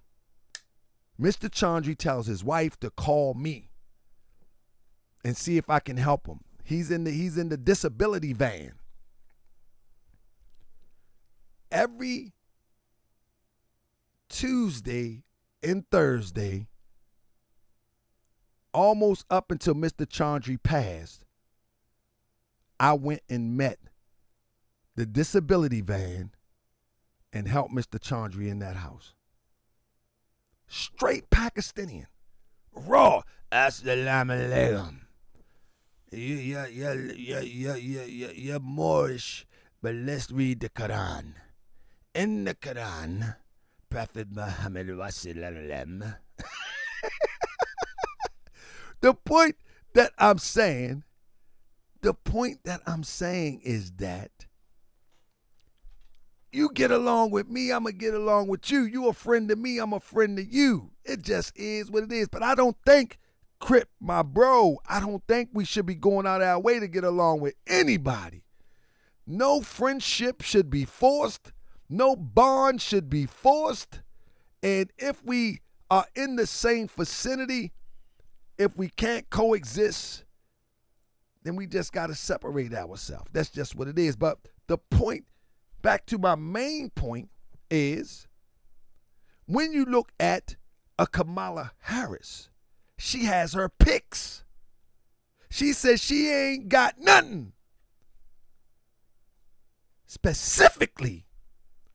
Speaker 5: Mr. Chandri tells his wife to call me and see if I can help him. He's in the disability van. Every Tuesday and Thursday, almost up until Mr. Chandri passed, I went and met the disability van and helped Mr. Chandri in that house. Straight Pakistani. Raw. Assalamu alaikum. You're Moorish, but let's read the Quran. In the Quran, Prophet Muhammad wasallam. The point that I'm saying is that you get along with me, I'm going to get along with you. You a friend to me, I'm a friend to you. It just is what it is. But I don't think, Crip, my bro, I don't think we should be going out of our way to get along with anybody. No friendship should be forced. No bond should be forced. And if we are in the same vicinity, if we can't coexist, then we just got to separate ourselves. That's just what it is. But the point, back to my main point, is when you look at a Kamala Harris, she has her picks. She says she ain't got nothing specifically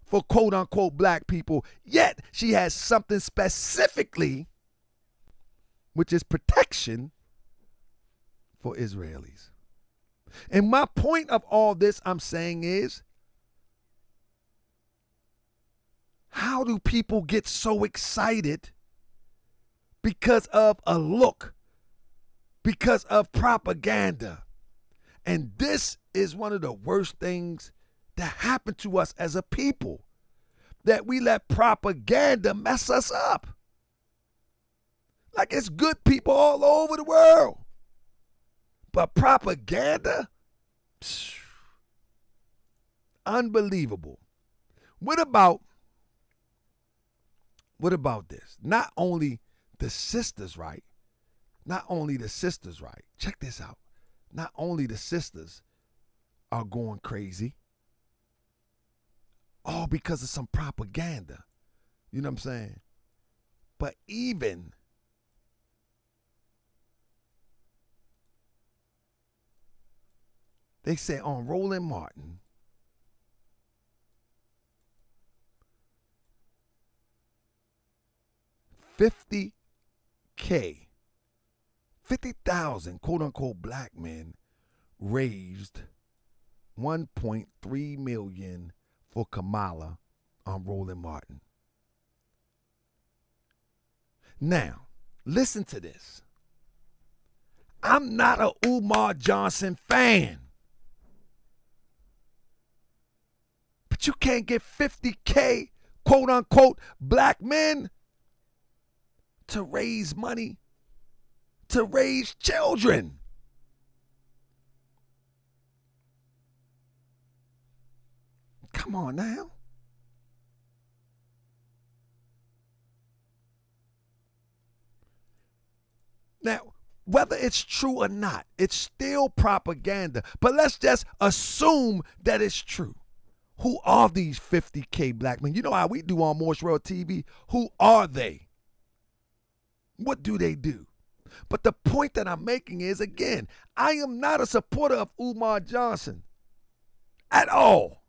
Speaker 5: for quote-unquote black people, yet she has something specifically, which is protection for Israelis. And my point of all this I'm saying is, how do people get so excited because of a look, because of propaganda? And this is one of the worst things that happened to us as a people, that we let propaganda mess us up. Like, it's good people all over the world, but propaganda? Psh, unbelievable. What about this? Not only the sisters, right? Not only the sisters, right? Check this out. Not only the sisters are going crazy, all because of some propaganda. You know what I'm saying? But even they say on Roland Martin, $50,000, 50,000 quote unquote black men raised $1.3 million for Kamala on Roland Martin. Now, listen to this. I'm not a Umar Johnson fan, but you can't get 50K quote unquote black men to raise money to raise children. Come on now. Now, whether it's true or not, it's still propaganda. But let's just assume that it's true. Who are these 50K black men? You know how we do on Morse World TV? Who are they? What do they do? But the point that I'm making is, again, I am not a supporter of Umar Johnson at all.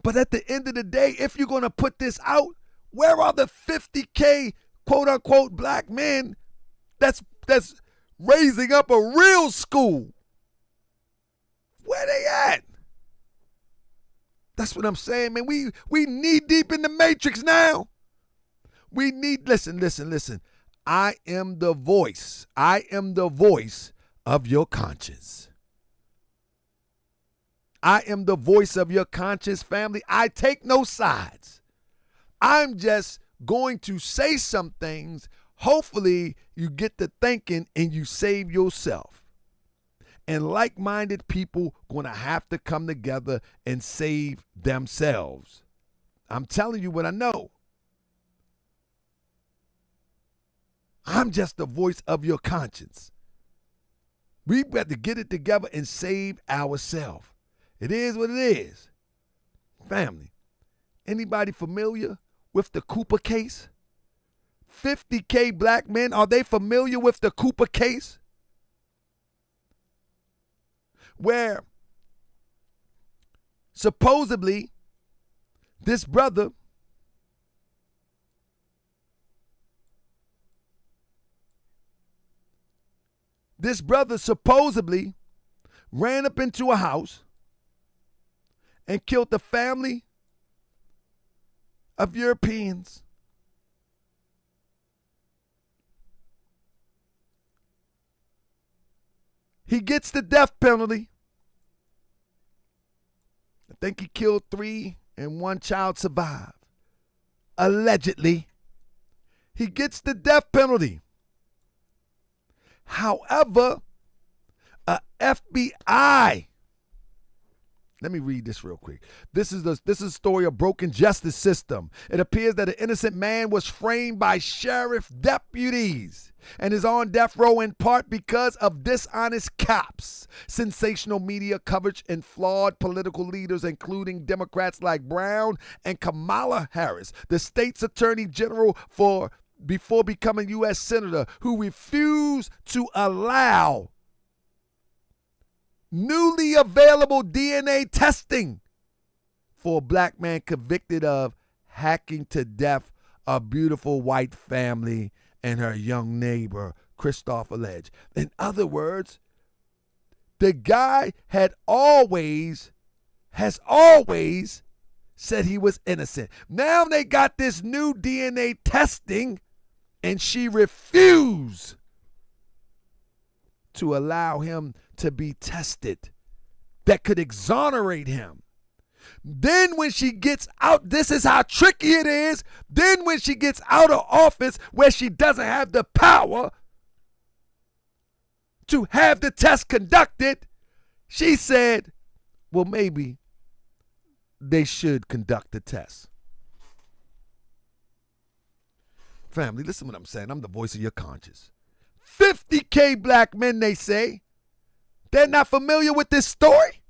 Speaker 5: But at the end of the day, if you're going to put this out, where are the 50K quote unquote black men that's raising up a real school. Where they at? That's what I'm saying, man. We knee deep in the matrix now. We need, listen. I am the voice. I am the voice of your conscience. I am the voice of your conscience, family. I take no sides. I'm just going to say some things. Hopefully you get to thinking and you save yourself. And like-minded people going to have to come together and save themselves. I'm telling you what I know. I'm just the voice of your conscience. We got to get it together and save ourselves. It is what it is. Family, anybody familiar with the Cooper case? 50K black men, are they familiar with the Cooper case? Where supposedly this brother supposedly ran up into a house and killed the family of Europeans. He gets the death penalty. I think he killed 3 and 1 child survived. Allegedly. He gets the death penalty. However, a FBI, let me read this real quick. This is a story of broken justice system. It appears that an innocent man was framed by sheriff deputies and is on death row in part because of dishonest cops, sensational media coverage, and flawed political leaders, including Democrats like Brown and Kamala Harris, the state's attorney general before becoming U.S. Senator, who refused to allow newly available DNA testing for a black man convicted of hacking to death a beautiful white family and her young neighbor, Christopher Ledge. In other words, the guy has always said he was innocent. Now they got this new DNA testing, and she refused to allow him to be tested that could exonerate him. Then when she gets out, this is how tricky it is. Then when she gets out of office where she doesn't have the power to have the test conducted, she said, well, maybe they should conduct the test. Family, listen to what I'm saying. I'm the voice of your conscience. 50K black men, they say. They're not familiar with this story?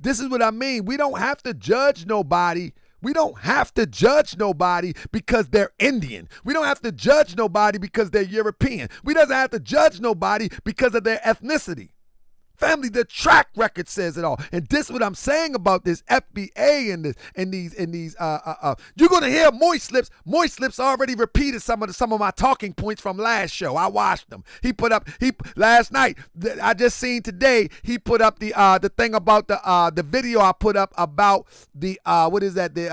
Speaker 5: This is what I mean. We don't have to judge nobody. We don't have to judge nobody because they're Indian. We don't have to judge nobody because they're European. We doesn't have to judge nobody because of their ethnicity. Family, the track record says it all. And this is what I'm saying about this FBA and these you're gonna hear Moist Lips. Moist Lips already repeated some of my talking points from last show. I watched them. He last night. I just seen today. He put up the thing about the video I put up about the what is that, the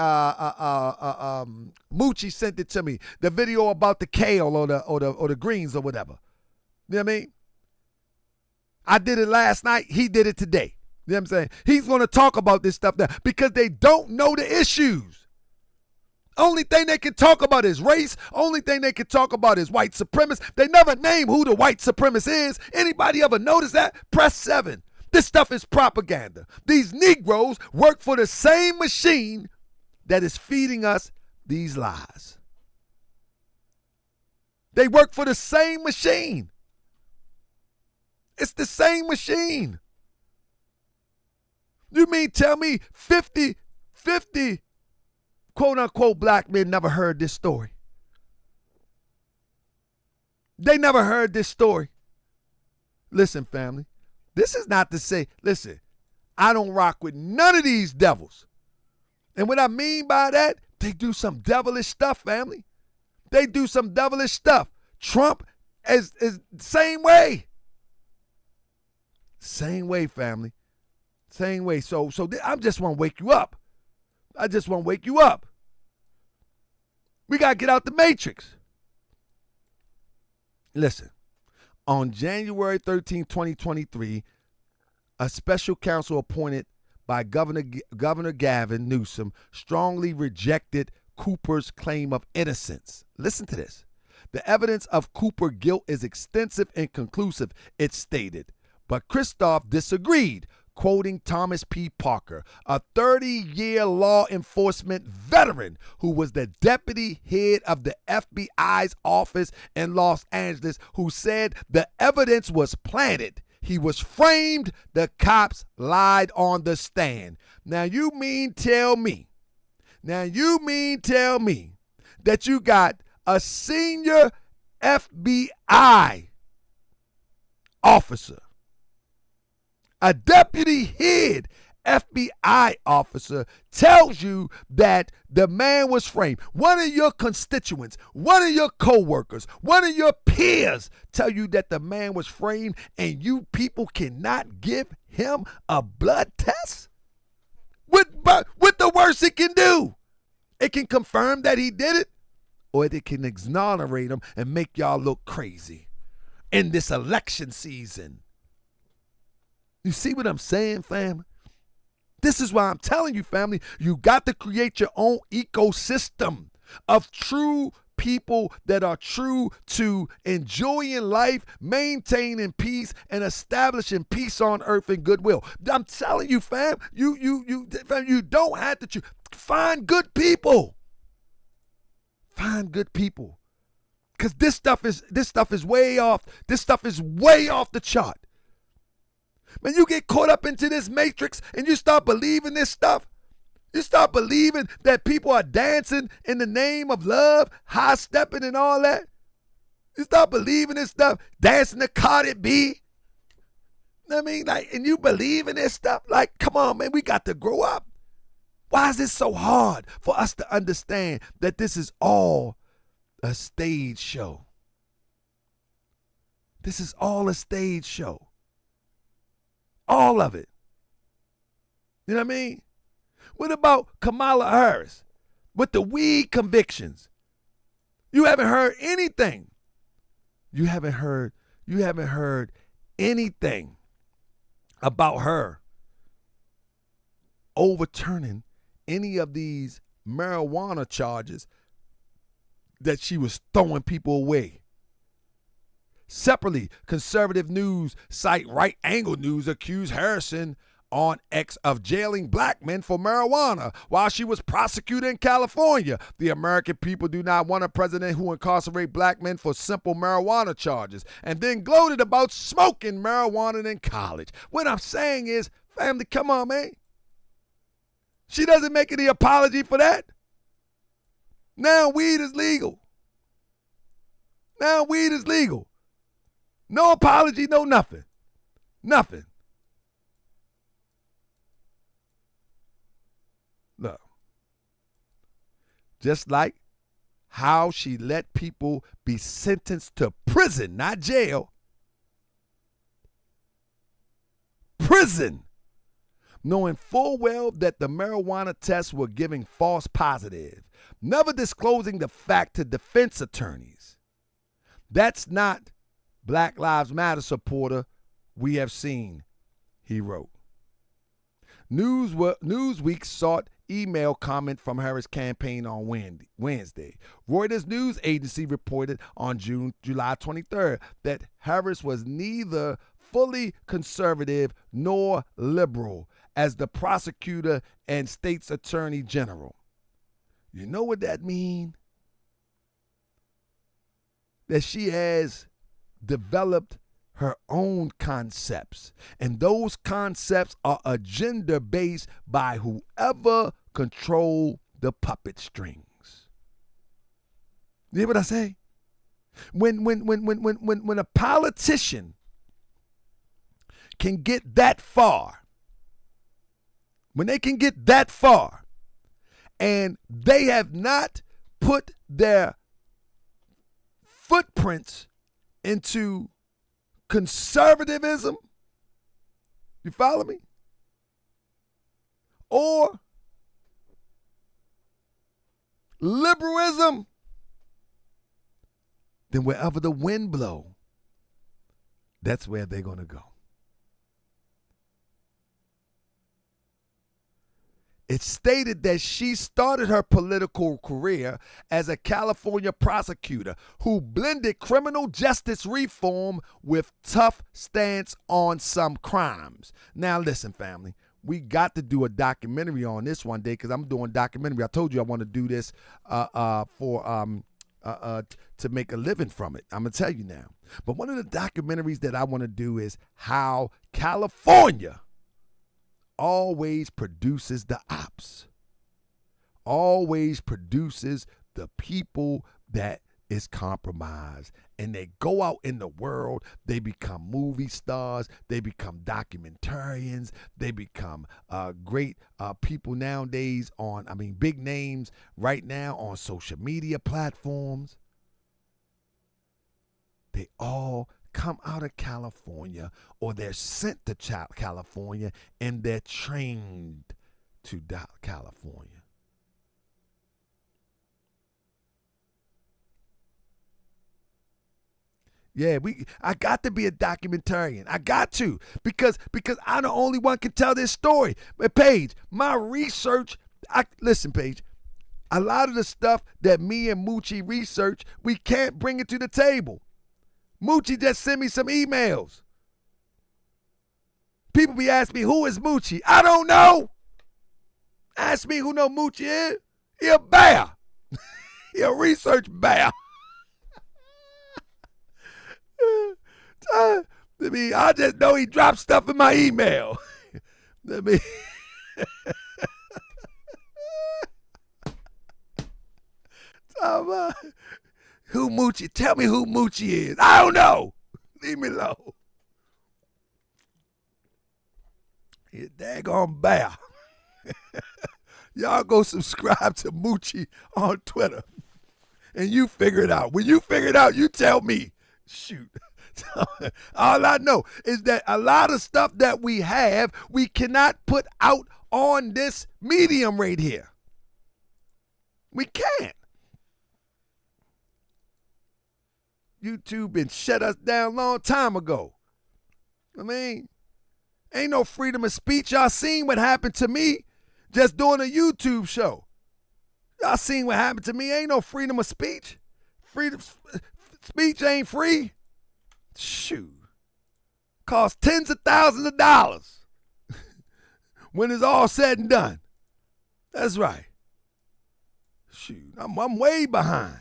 Speaker 5: Moochie sent it to me. The video about the kale or the greens or whatever. You know what I mean? I did it last night. He did it today. You know what I'm saying? He's going to talk about this stuff now because they don't know the issues. Only thing they can talk about is race. Only thing they can talk about is white supremacists. They never name who the white supremacist is. Anybody ever notice that? Press 7. This stuff is propaganda. These Negroes work for the same machine that is feeding us these lies. They work for the same machine. It's the same machine. You mean tell me 50 quote unquote black men never heard this story? They never heard this story. Listen, family, this is not to say, listen, I don't rock with none of these devils. And what I mean by that, they do some devilish stuff, family. They do some devilish stuff. Trump is same way. Same way, family. Same way. So I just want to wake you up. I just want to wake you up. We got to get out the matrix. Listen, on January 13, 2023, a special counsel appointed by Governor Gavin Newsom strongly rejected Cooper's claim of innocence. Listen to this. The evidence of Cooper's guilt is extensive and conclusive, it stated. But Christoph disagreed, quoting Thomas P. Parker, a 30-year law enforcement veteran who was the deputy head of the FBI's office in Los Angeles, who said the evidence was planted. He was framed. The cops lied on the stand. Now you mean tell me that you got a senior FBI officer, a deputy head FBI officer tells you that the man was framed. One of your constituents, one of your co-workers, one of your peers tell you that the man was framed, and you people cannot give him a blood test? What the worst it can do? It can confirm that he did it, or it can exonerate him and make y'all look crazy in this election season. You see what I'm saying, fam? This is why I'm telling you, family, you got to create your own ecosystem of true people that are true to enjoying life, maintaining peace, and establishing peace on earth and goodwill. I'm telling you, fam, you don't have to choose. Find good people. Find good people. Because this stuff is way off. This stuff is way off the chart. Man, you get caught up into this matrix and you start believing this stuff. You start believing that people are dancing in the name of love, high stepping and all that. You start believing this stuff, dancing to Cardi B. You know what I mean? Like, and you believe in this stuff? Like, come on, man, we got to grow up. Why is it so hard for us to understand that this is all a stage show? This is all a stage show. All of it. You know what I mean? What about Kamala Harris with the weed convictions? You haven't heard anything. You haven't heard anything about her overturning any of these marijuana charges that she was throwing people away. Separately, conservative news site Right Angle News accused Harrison on X of jailing black men for marijuana while she was prosecuted in California. The American people do not want a president who incarcerates black men for simple marijuana charges, and then gloated about smoking marijuana in college. What I'm saying is, family, come on, man. She doesn't make any apology for that. Now weed is legal. No apology, no nothing. Nothing. Look. Just like how she let people be sentenced to prison, not jail. Prison. Knowing full well that the marijuana tests were giving false positive. Never disclosing the fact to defense attorneys. That's not Black Lives Matter supporter we have seen, he wrote. Newsweek sought email comment from Harris' campaign on Wednesday. Reuters news agency reported on July 23rd that Harris was neither fully conservative nor liberal as the prosecutor and state's attorney general. You know what that means? That she has developed her own concepts, and those concepts are agenda-based by whoever control the puppet strings. You hear what I say? When a politician can get that far, when they can get that far, and they have not put their footprints into conservatism. You follow me? Or liberalism, then wherever the wind blows, that's where they're going to go. It's stated that she started her political career as a California prosecutor who blended criminal justice reform with tough stance on some crimes. Now listen, family, we got to do a documentary on this one day because I'm doing a documentary. I told you I want to do this to make a living from it. I'm going to tell you now. But one of the documentaries that I want to do is how California always produces the ops, always produces the people that is compromised. And they go out in the world, they become movie stars, they become documentarians, they become great people nowadays big names right now on social media platforms. They all come out of California, or they're sent to California, and they're trained to California. Yeah, I got to be a documentarian. I got to, because I'm the only one can tell this story. But Paige, my research, listen, Paige, a lot of the stuff that me and Moochie research, we can't bring it to the table. Moochie just sent me some emails. People be asking me, who is Moochie? I don't know. Ask me who know Moochie is. He a bear. He a research bear. I just know he dropped stuff in my email. Who Moochie? Tell me who Moochie is. I don't know. Leave me alone. He a daggone bear. Y'all go subscribe to Moochie on Twitter. And you figure it out. When you figure it out, you tell me. Shoot. All I know is that a lot of stuff that we have, we cannot put out on this medium right here. We can't. YouTube been shut us down a long time ago. I mean, ain't no freedom of speech. Y'all seen what happened to me just doing a YouTube show. Y'all seen what happened to me. Ain't no freedom of speech. Freedom speech ain't free. Shoot. Costs tens of thousands of dollars when it's all said and done. That's right. Shoot, I'm way behind.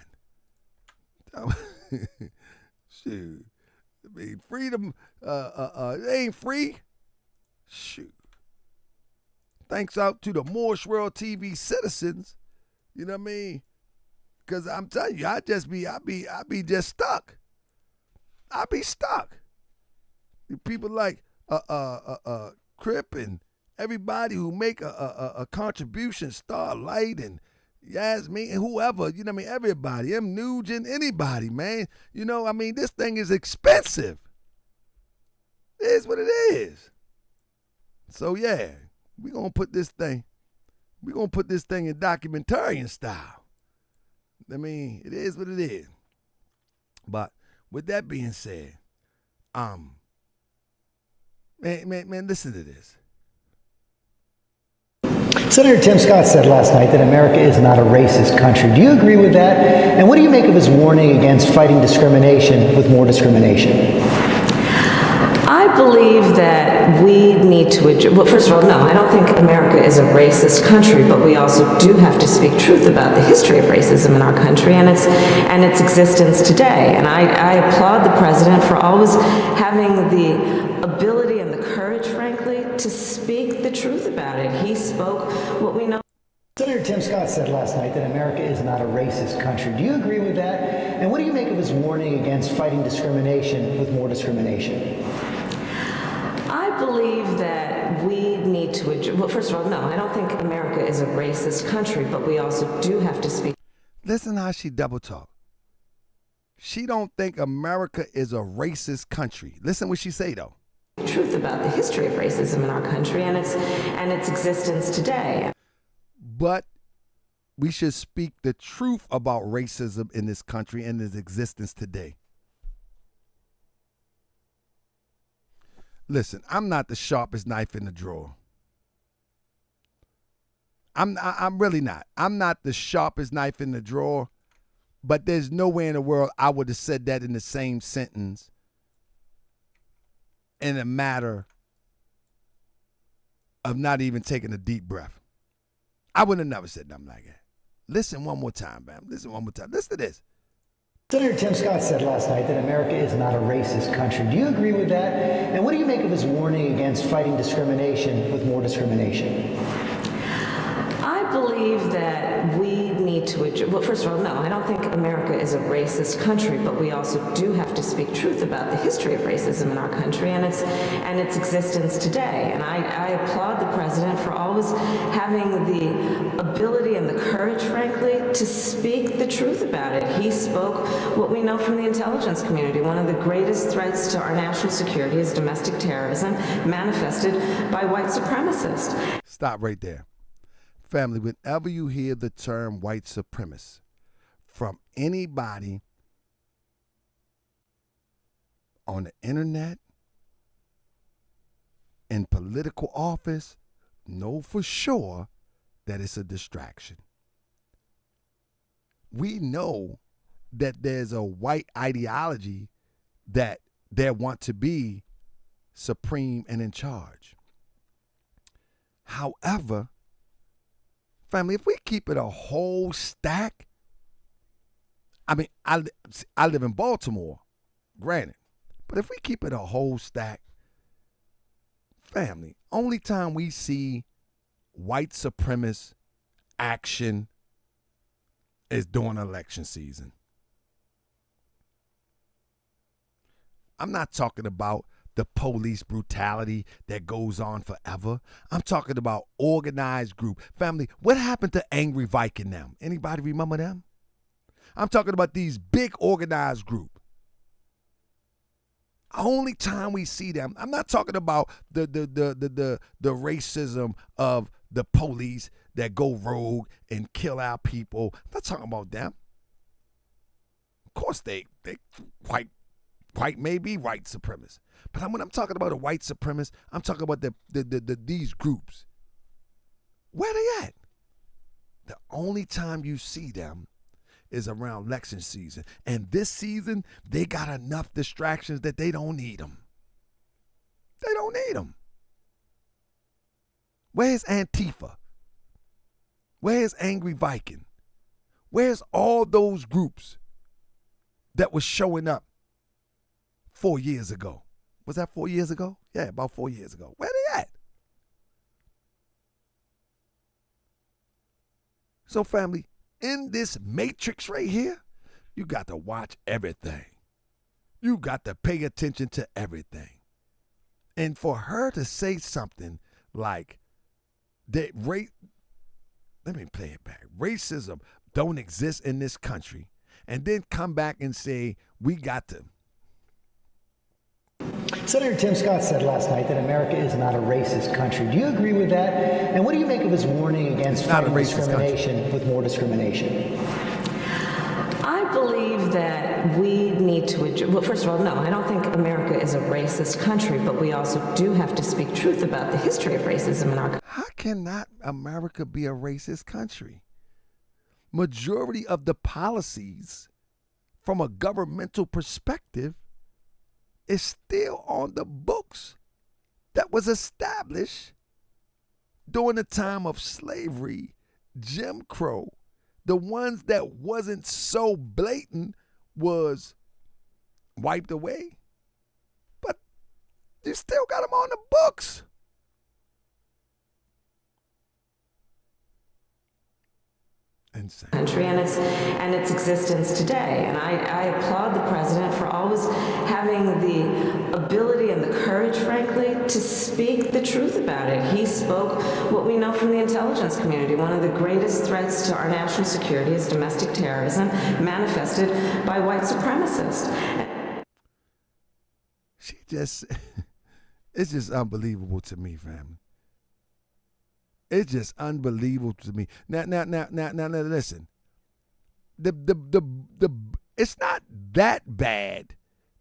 Speaker 5: Shoot. I mean, freedom, it ain't free. Shoot. Thanks out to the Moorish World TV citizens. You know what I mean? Because I'm telling you, I be just stuck. I be stuck. People like Crip and everybody who make a contribution, Starlight and Yasmin and whoever, you know what I mean, everybody, M. Nugent, anybody, man. You know, I mean, this thing is expensive. It is what it is. So yeah, we're gonna put this thing in documentarian style. I mean, it is what it is. But with that being said, man, listen to this.
Speaker 6: Senator Tim Scott said last night that America is not a racist country. Do you agree with that? And what do you make of his warning against fighting discrimination with more discrimination?
Speaker 7: I believe that we need to address, well, first of all, no, I don't think America is a racist country, but we also do have to speak truth about the history of racism in our country and its existence today. And I applaud the president for always having the ability and the courage, frankly, to speak the truth about it. He spoke what we know.
Speaker 6: Senator Tim Scott said last night that America is not a racist country. Do you agree with that? And what do you make of his warning against fighting discrimination with more discrimination?
Speaker 7: I believe that we need to address, well, first of all, no, I don't think America is a racist country, but we also do have to speak.
Speaker 5: Listen how she double talk. She don't think America is a racist country. Listen what she say, though.
Speaker 7: Truth about the history of racism in our country and its existence today.
Speaker 5: But we should speak the truth about racism in this country and its existence today. Listen, I'm not the sharpest knife in the drawer. I'm really not. I'm not the sharpest knife in the drawer, but there's nowhere in the world I would have said that in the same sentence in a matter of not even taking a deep breath. I would have never said nothing like that. Listen one more time, man. Listen one more time. Listen to this.
Speaker 6: Senator Tim Scott said last night that America is not a racist country. Do you agree with that? And what do you make of his warning against fighting discrimination with more discrimination?
Speaker 7: I believe that we need to, well, first of all, no, I don't think America is a racist country, but we also do have to speak truth about the history of racism in our country and its existence today. And I applaud the president for always having the ability and the courage, frankly, to speak the truth about it. He spoke what we know from the intelligence community. One of the greatest threats to our national security is domestic terrorism manifested by white supremacists.
Speaker 5: Stop right there. Family, whenever you hear the term white supremacist from anybody on the internet, in political office, know for sure that it's a distraction. We know that there's a white ideology that they want to be supreme and in charge. However, family, if we keep it a whole stack, I mean, I live in Baltimore, granted, but if we keep it a whole stack, family, only time we see white supremacist action is during election season. I'm not talking about the police brutality that goes on forever. I'm talking about organized group. Family, what happened to Angry Viking them? Anybody remember them? I'm talking about these big organized group. Only time we see them, I'm not talking about the racism of the police that go rogue and kill our people. I'm not talking about them. Of course they white may be white supremacists. But when I'm talking about a white supremacist, I'm talking about these groups. Where they at? The only time you see them is around election season. And this season, they got enough distractions that they don't need them. They don't need them. Where's Antifa? Where's Angry Viking? Where's all those groups that was showing up 4 years ago? Was that 4 years ago? Yeah, about 4 years ago. Where they at? So family, in this matrix right here, you got to watch everything. You got to pay attention to everything. And for her to say something like that let me play it back. Racism don't exist in this country. And then come back and say, we got to.
Speaker 6: Senator Tim Scott said last night that America is not a racist country. Do you agree with that? And what do you make of his warning against fighting discrimination with more discrimination?
Speaker 7: I believe that we need to, well, first of all, no, I don't think America is a racist country, but we also do have to speak truth about the history of racism in our country.
Speaker 5: How can not America be a racist country? Majority of the policies from a governmental perspective is still on the books that was established during the time of slavery, Jim Crow. The ones that wasn't so blatant was wiped away, but you still got them on the books. Insane.
Speaker 7: Country and its existence today. And I applaud the president for always having the ability and the courage, frankly, to speak the truth about it. He spoke what we know from the intelligence community. One of the greatest threats to our national security is domestic terrorism manifested by white supremacists.
Speaker 5: It's just unbelievable to me, family. It's just unbelievable to me. Now, listen. It's not that bad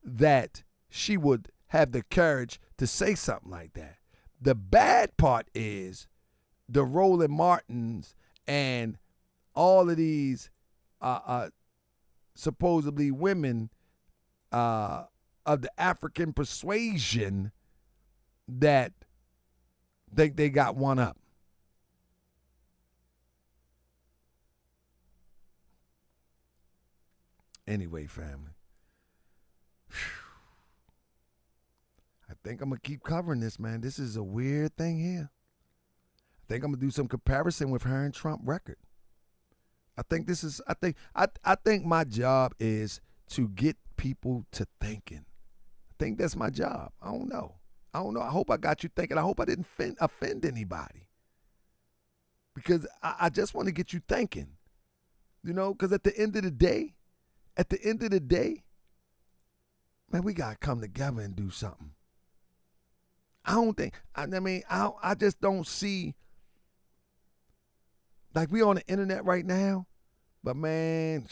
Speaker 5: that she would have the courage to say something like that. The bad part is the Roland Martins and all of these supposedly women of the African persuasion that think they got one up. Anyway, family, I think I'm going to keep covering this, man. This is a weird thing here. I think I'm going to do some comparison with her and Trump record. I think my job is to get people to thinking. I think that's my job. I don't know. I hope I got you thinking. I hope I didn't offend anybody. Because I just want to get you thinking. You know, because at the end of the day, man, we got to come together and do something. I just don't see, like, we on the internet right now, but man,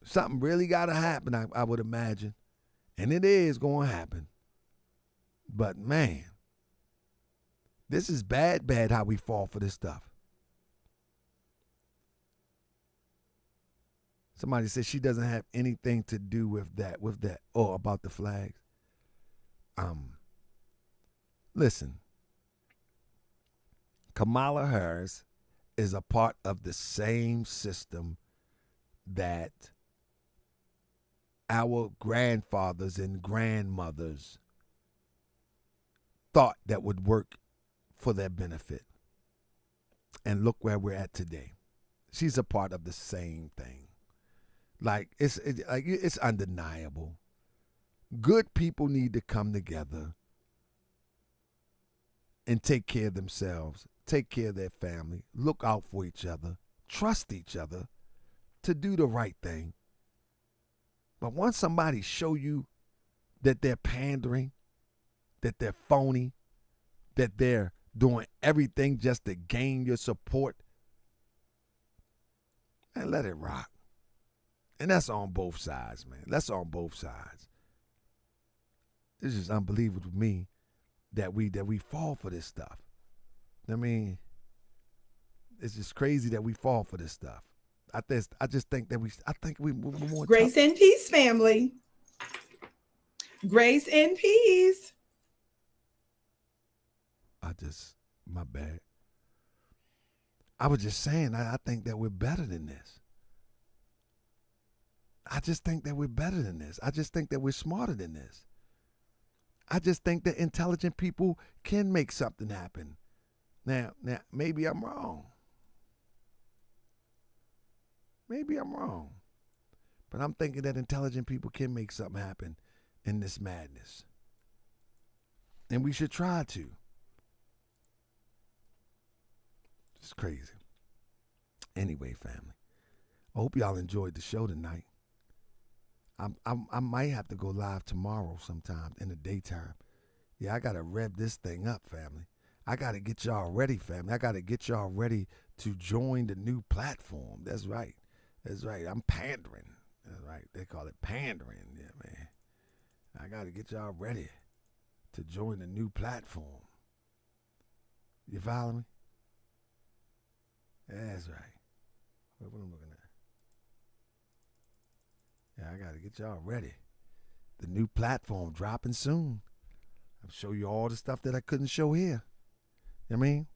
Speaker 5: something really got to happen, I would imagine. And it is going to happen. But man, this is bad how we fall for this stuff. Somebody said she doesn't have anything to do with that, or about the flags. Listen, Kamala Harris is a part of the same system that our grandfathers and grandmothers thought that would work for their benefit. And look where we're at today. She's a part of the same thing. It's undeniable. Good people need to come together and take care of themselves, take care of their family, look out for each other, trust each other to do the right thing. But once somebody show you that they're pandering, that they're phony, that they're doing everything just to gain your support, and let it rock. And that's on both sides, man. That's on both sides. It's just unbelievable to me that we fall for this stuff. I mean, it's just crazy that we fall for this stuff. I just think that we more
Speaker 8: grace and peace, family. Grace and peace.
Speaker 5: My bad. I was just saying, I think that we're better than this. I just think that we're better than this. I just think that we're smarter than this. I just think that intelligent people can make something happen. Now, maybe I'm wrong. But I'm thinking that intelligent people can make something happen in this madness. And we should try to. It's crazy. Anyway, family, I hope y'all enjoyed the show tonight. I might have to go live tomorrow sometime in the daytime. Yeah, I got to rev this thing up, family. I got to get y'all ready, family. I got to get y'all ready to join the new platform. That's right. I'm pandering. That's right. They call it pandering. Yeah, man. I got to get y'all ready to join the new platform. You follow me? That's right. What am I looking at? Yeah, I got to get y'all ready. The new platform dropping soon. I'll show you all the stuff that I couldn't show here. You know what I mean?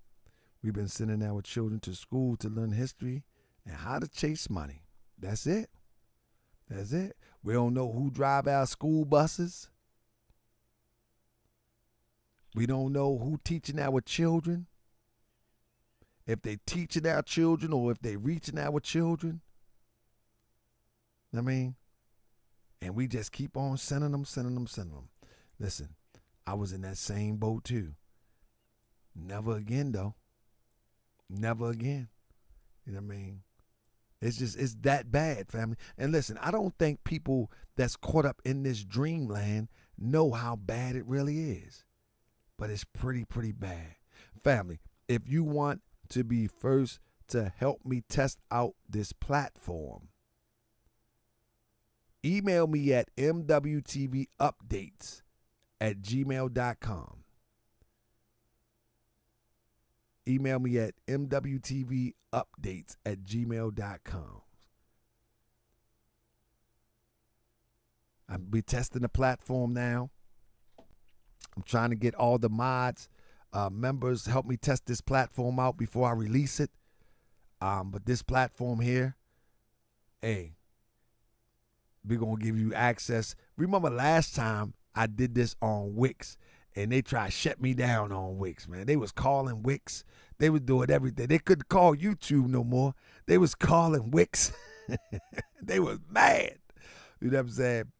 Speaker 5: We've been sending our children to school to learn history and how to chase money. That's it. We don't know who drive our school buses. We don't know who teaching our children. if they teaching our children or if they reaching our children. I mean, and we just keep on sending them. Listen, I was in that same boat too. Never again, though. Never again. You know what I mean? It's that bad, family. And listen, I don't think people that's caught up in this dreamland know how bad it really is. But it's pretty bad. Family, if you want to be first to help me test out this platform, email me at mwtvupdates@gmail.com. Email me at mwtvupdates@gmail.com. I'll be testing the platform now. I'm trying to get all the mods, members, help me test this platform out before I release it. But this platform here, hey, we're going to give you access. Remember last time I did this on Wix, and they tried to shut me down on Wix, man. They was calling Wix. They was doing everything. They couldn't call YouTube no more. They was calling Wix. They was mad. You know what I'm saying?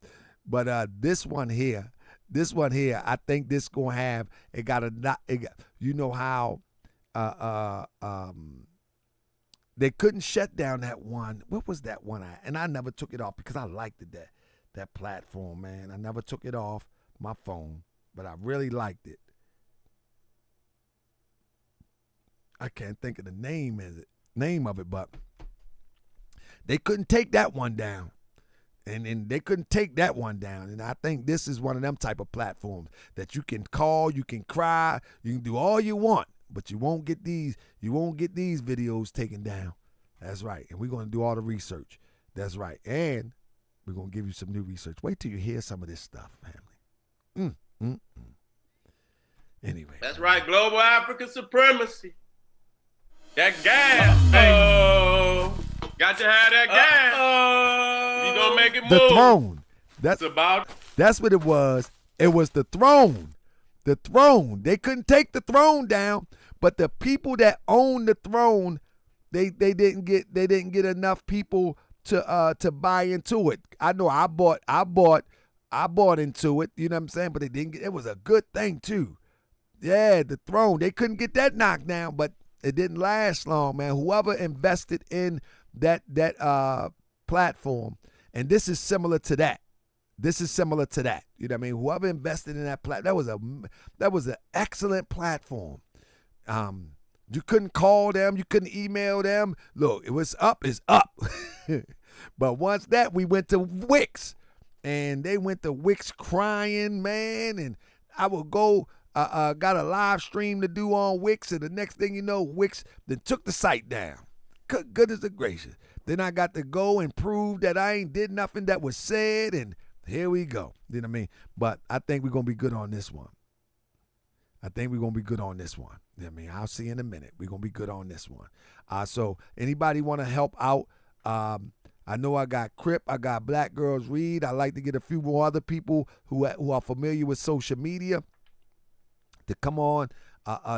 Speaker 5: But this one here, I think this gonna have you know how they couldn't shut down that one. What was that one? And I never took it off because I liked it, that platform, man. I never took it off my phone, but I really liked it. I can't think of the name of it, but they couldn't take that one down. And they couldn't take that one down. And I think this is one of them type of platforms that you can call, you can cry, you can do all you want, but you won't get these videos taken down. That's right. And we're going to do all the research. That's right. And we're going to give you some new research. Wait till you hear some of this stuff, family. Anyway.
Speaker 1: That's right. Global African supremacy. That gas. Oh. Got to have that gas. You gonna make it move.
Speaker 5: The throne. That's what it was. It was the throne. The throne. They couldn't take the throne down, but the people that own the throne, they didn't get enough people to buy into it. I know I bought into it, you know what I'm saying? But they didn't get it. Was a good thing too. Yeah, the throne. They couldn't get that knocked down, but it didn't last long, man. Whoever invested in that platform, and this is similar to that. You know what I mean? Whoever invested in that platform, that was an excellent platform. You couldn't call them, you couldn't email them. Look, it was up, it's up. But once that, we went to Wix, and they went to Wix crying, man. And I would go. Got a live stream to do on Wix, and the next thing you know, Wix then took the site down. Goodness gracious. Then I got to go and prove that I ain't did nothing that was said, and here we go. You know what I mean? But I think we're going to be good on this one. You know what I mean? I'll see you in a minute. We're going to be good on this one. So anybody want to help out? I know I got Crip. I got Black Girls Read. I like to get a few more other people who are familiar with social media to come on,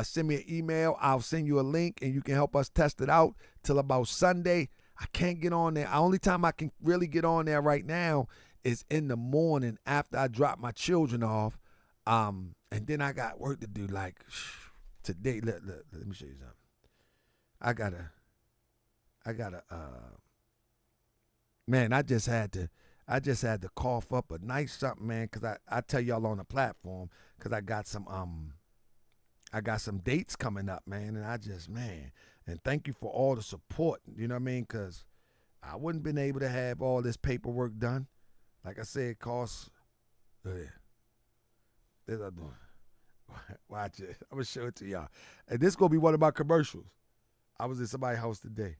Speaker 5: send me an email. I'll send you a link, and you can help us test it out till about Sunday. I can't get on there. The only time I can really get on there right now is in the morning after I drop my children off. And then I got work to do. Like today, let me show you something. I gotta. Man, I just had to cough up a nice something, man, because I tell y'all on the platform, because I got some dates coming up, man, and and thank you for all the support, you know what I mean, because I wouldn't been able to have all this paperwork done. Like I said, it costs, there's I doing. Watch it. I'm going to show it to y'all. And this going to be one of my commercials. I was in somebody's house today.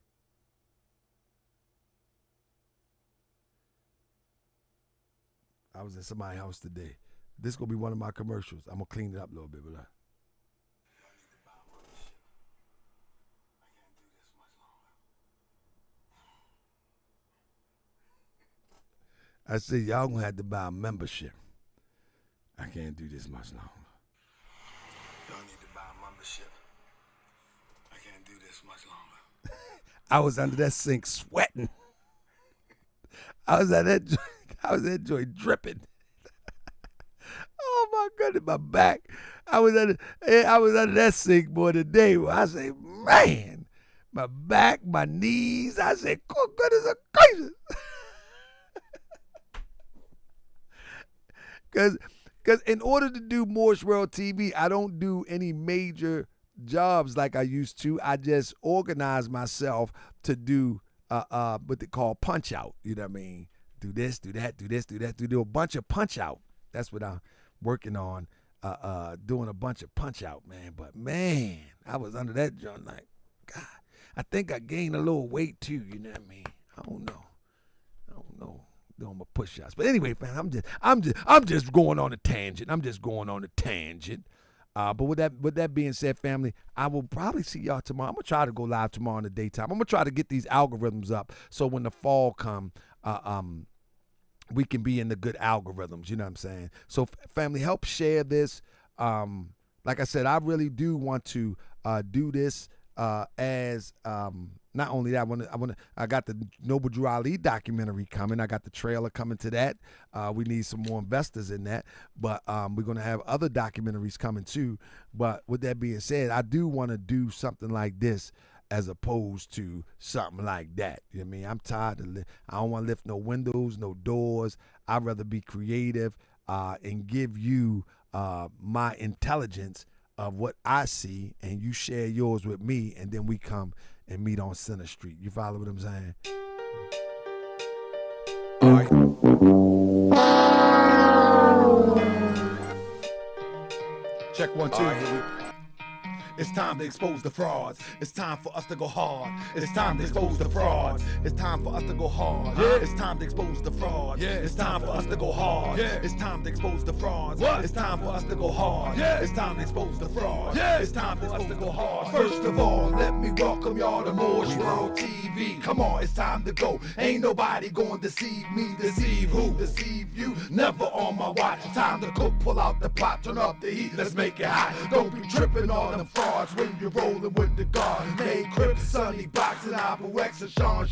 Speaker 5: This going to be one of my commercials. I'm going to clean it up a little bit, but I said, y'all going to have to buy a membership. I can't do this much longer. Y'all need to buy a membership. I can't do this
Speaker 3: this much longer.
Speaker 5: I was under that sink sweating. I was at that joint dripping. Oh my goodness, my back. I was under that sink boy today. I say, man, my back, my knees. I say, oh goodness gracious. Because in order to do Moorish World TV, I don't do any major jobs like I used to. I just organize myself to do what they call punch out. You know what I mean? Do this, do that, do this, do that, do a bunch of punch out. That's what I'm working on, doing a bunch of punch out, man. But man, I was under that joint like, God, I think I gained a little weight too. You know what I mean? I don't know. Doing my push-ups. But anyway, man, I'm just going on a tangent. But with that being said, family, I will probably see y'all tomorrow. I'm gonna try to go live tomorrow in the daytime. I'm gonna try to get these algorithms up so when the fall come, we can be in the good algorithms. You know what I'm saying? So family, help share this. Like I said, I really do want to do this as not only that, I got the Noble Drew Ali documentary coming. I got the trailer coming to that. We need some more investors in that, but we're gonna have other documentaries coming too. But with that being said, I do want to do something like this as opposed to something like that. You know what I mean? I'm tired of I don't want to lift no windows, no doors. I'd rather be creative and give you my intelligence of what I see, and you share yours with me, and then we come and meet on Center Street. You follow what I'm saying? All right.
Speaker 3: Check 1, 2. It's time to expose the frauds. It's time for us to go hard. It's time to expose the frauds. It's time for us to go hard. It's time to expose the frauds. It's time for us to go hard. It's time to expose the frauds. It's time for us to go hard. It's time to expose the frauds. It's time for us to go hard. First of all, let me welcome y'all to Moorish World TV. Come on, it's time to go. Ain't nobody gonna deceive me. Deceive who? Deceive you. Never on my watch. Time to cook, pull out the pot, turn up the heat. Let's make it hot. Don't be tripping on them frauds when you're rolling with the guard. May Crips, Sonny, Boxing, Apple X, and Sean,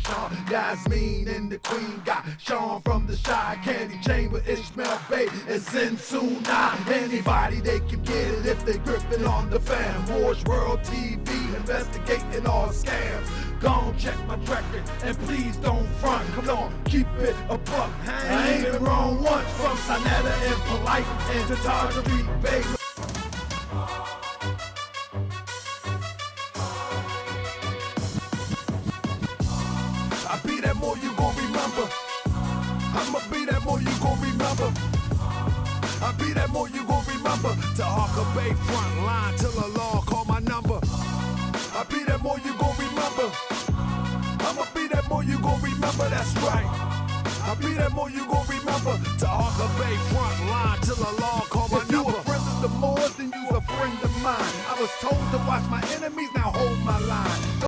Speaker 3: Yasmin, and the Queen got Sean from the Shy, Candy Chamber, Ishmael Bay, and Zinsun. Anybody they can get it if they gripping on the fam. Moorish World TV, investigating all scams. Gon' check my record and please don't front. Come on, keep it a buck. I ain't been wrong once. From Sinetta and Polite and Taharkabey. I be that more you gon' remember. I'ma be that more you gon' remember. I be that more you gon' remember. Taharkabey front line till the law call my number. I be that more you gon' remember. I'ma be that more you gon' remember, that's right. I be that more you gon' remember. Taharkabey front line till the law call my number. If you a friend of the Moors, then you's a friend of mine. I was told to watch my enemies, now hold my line.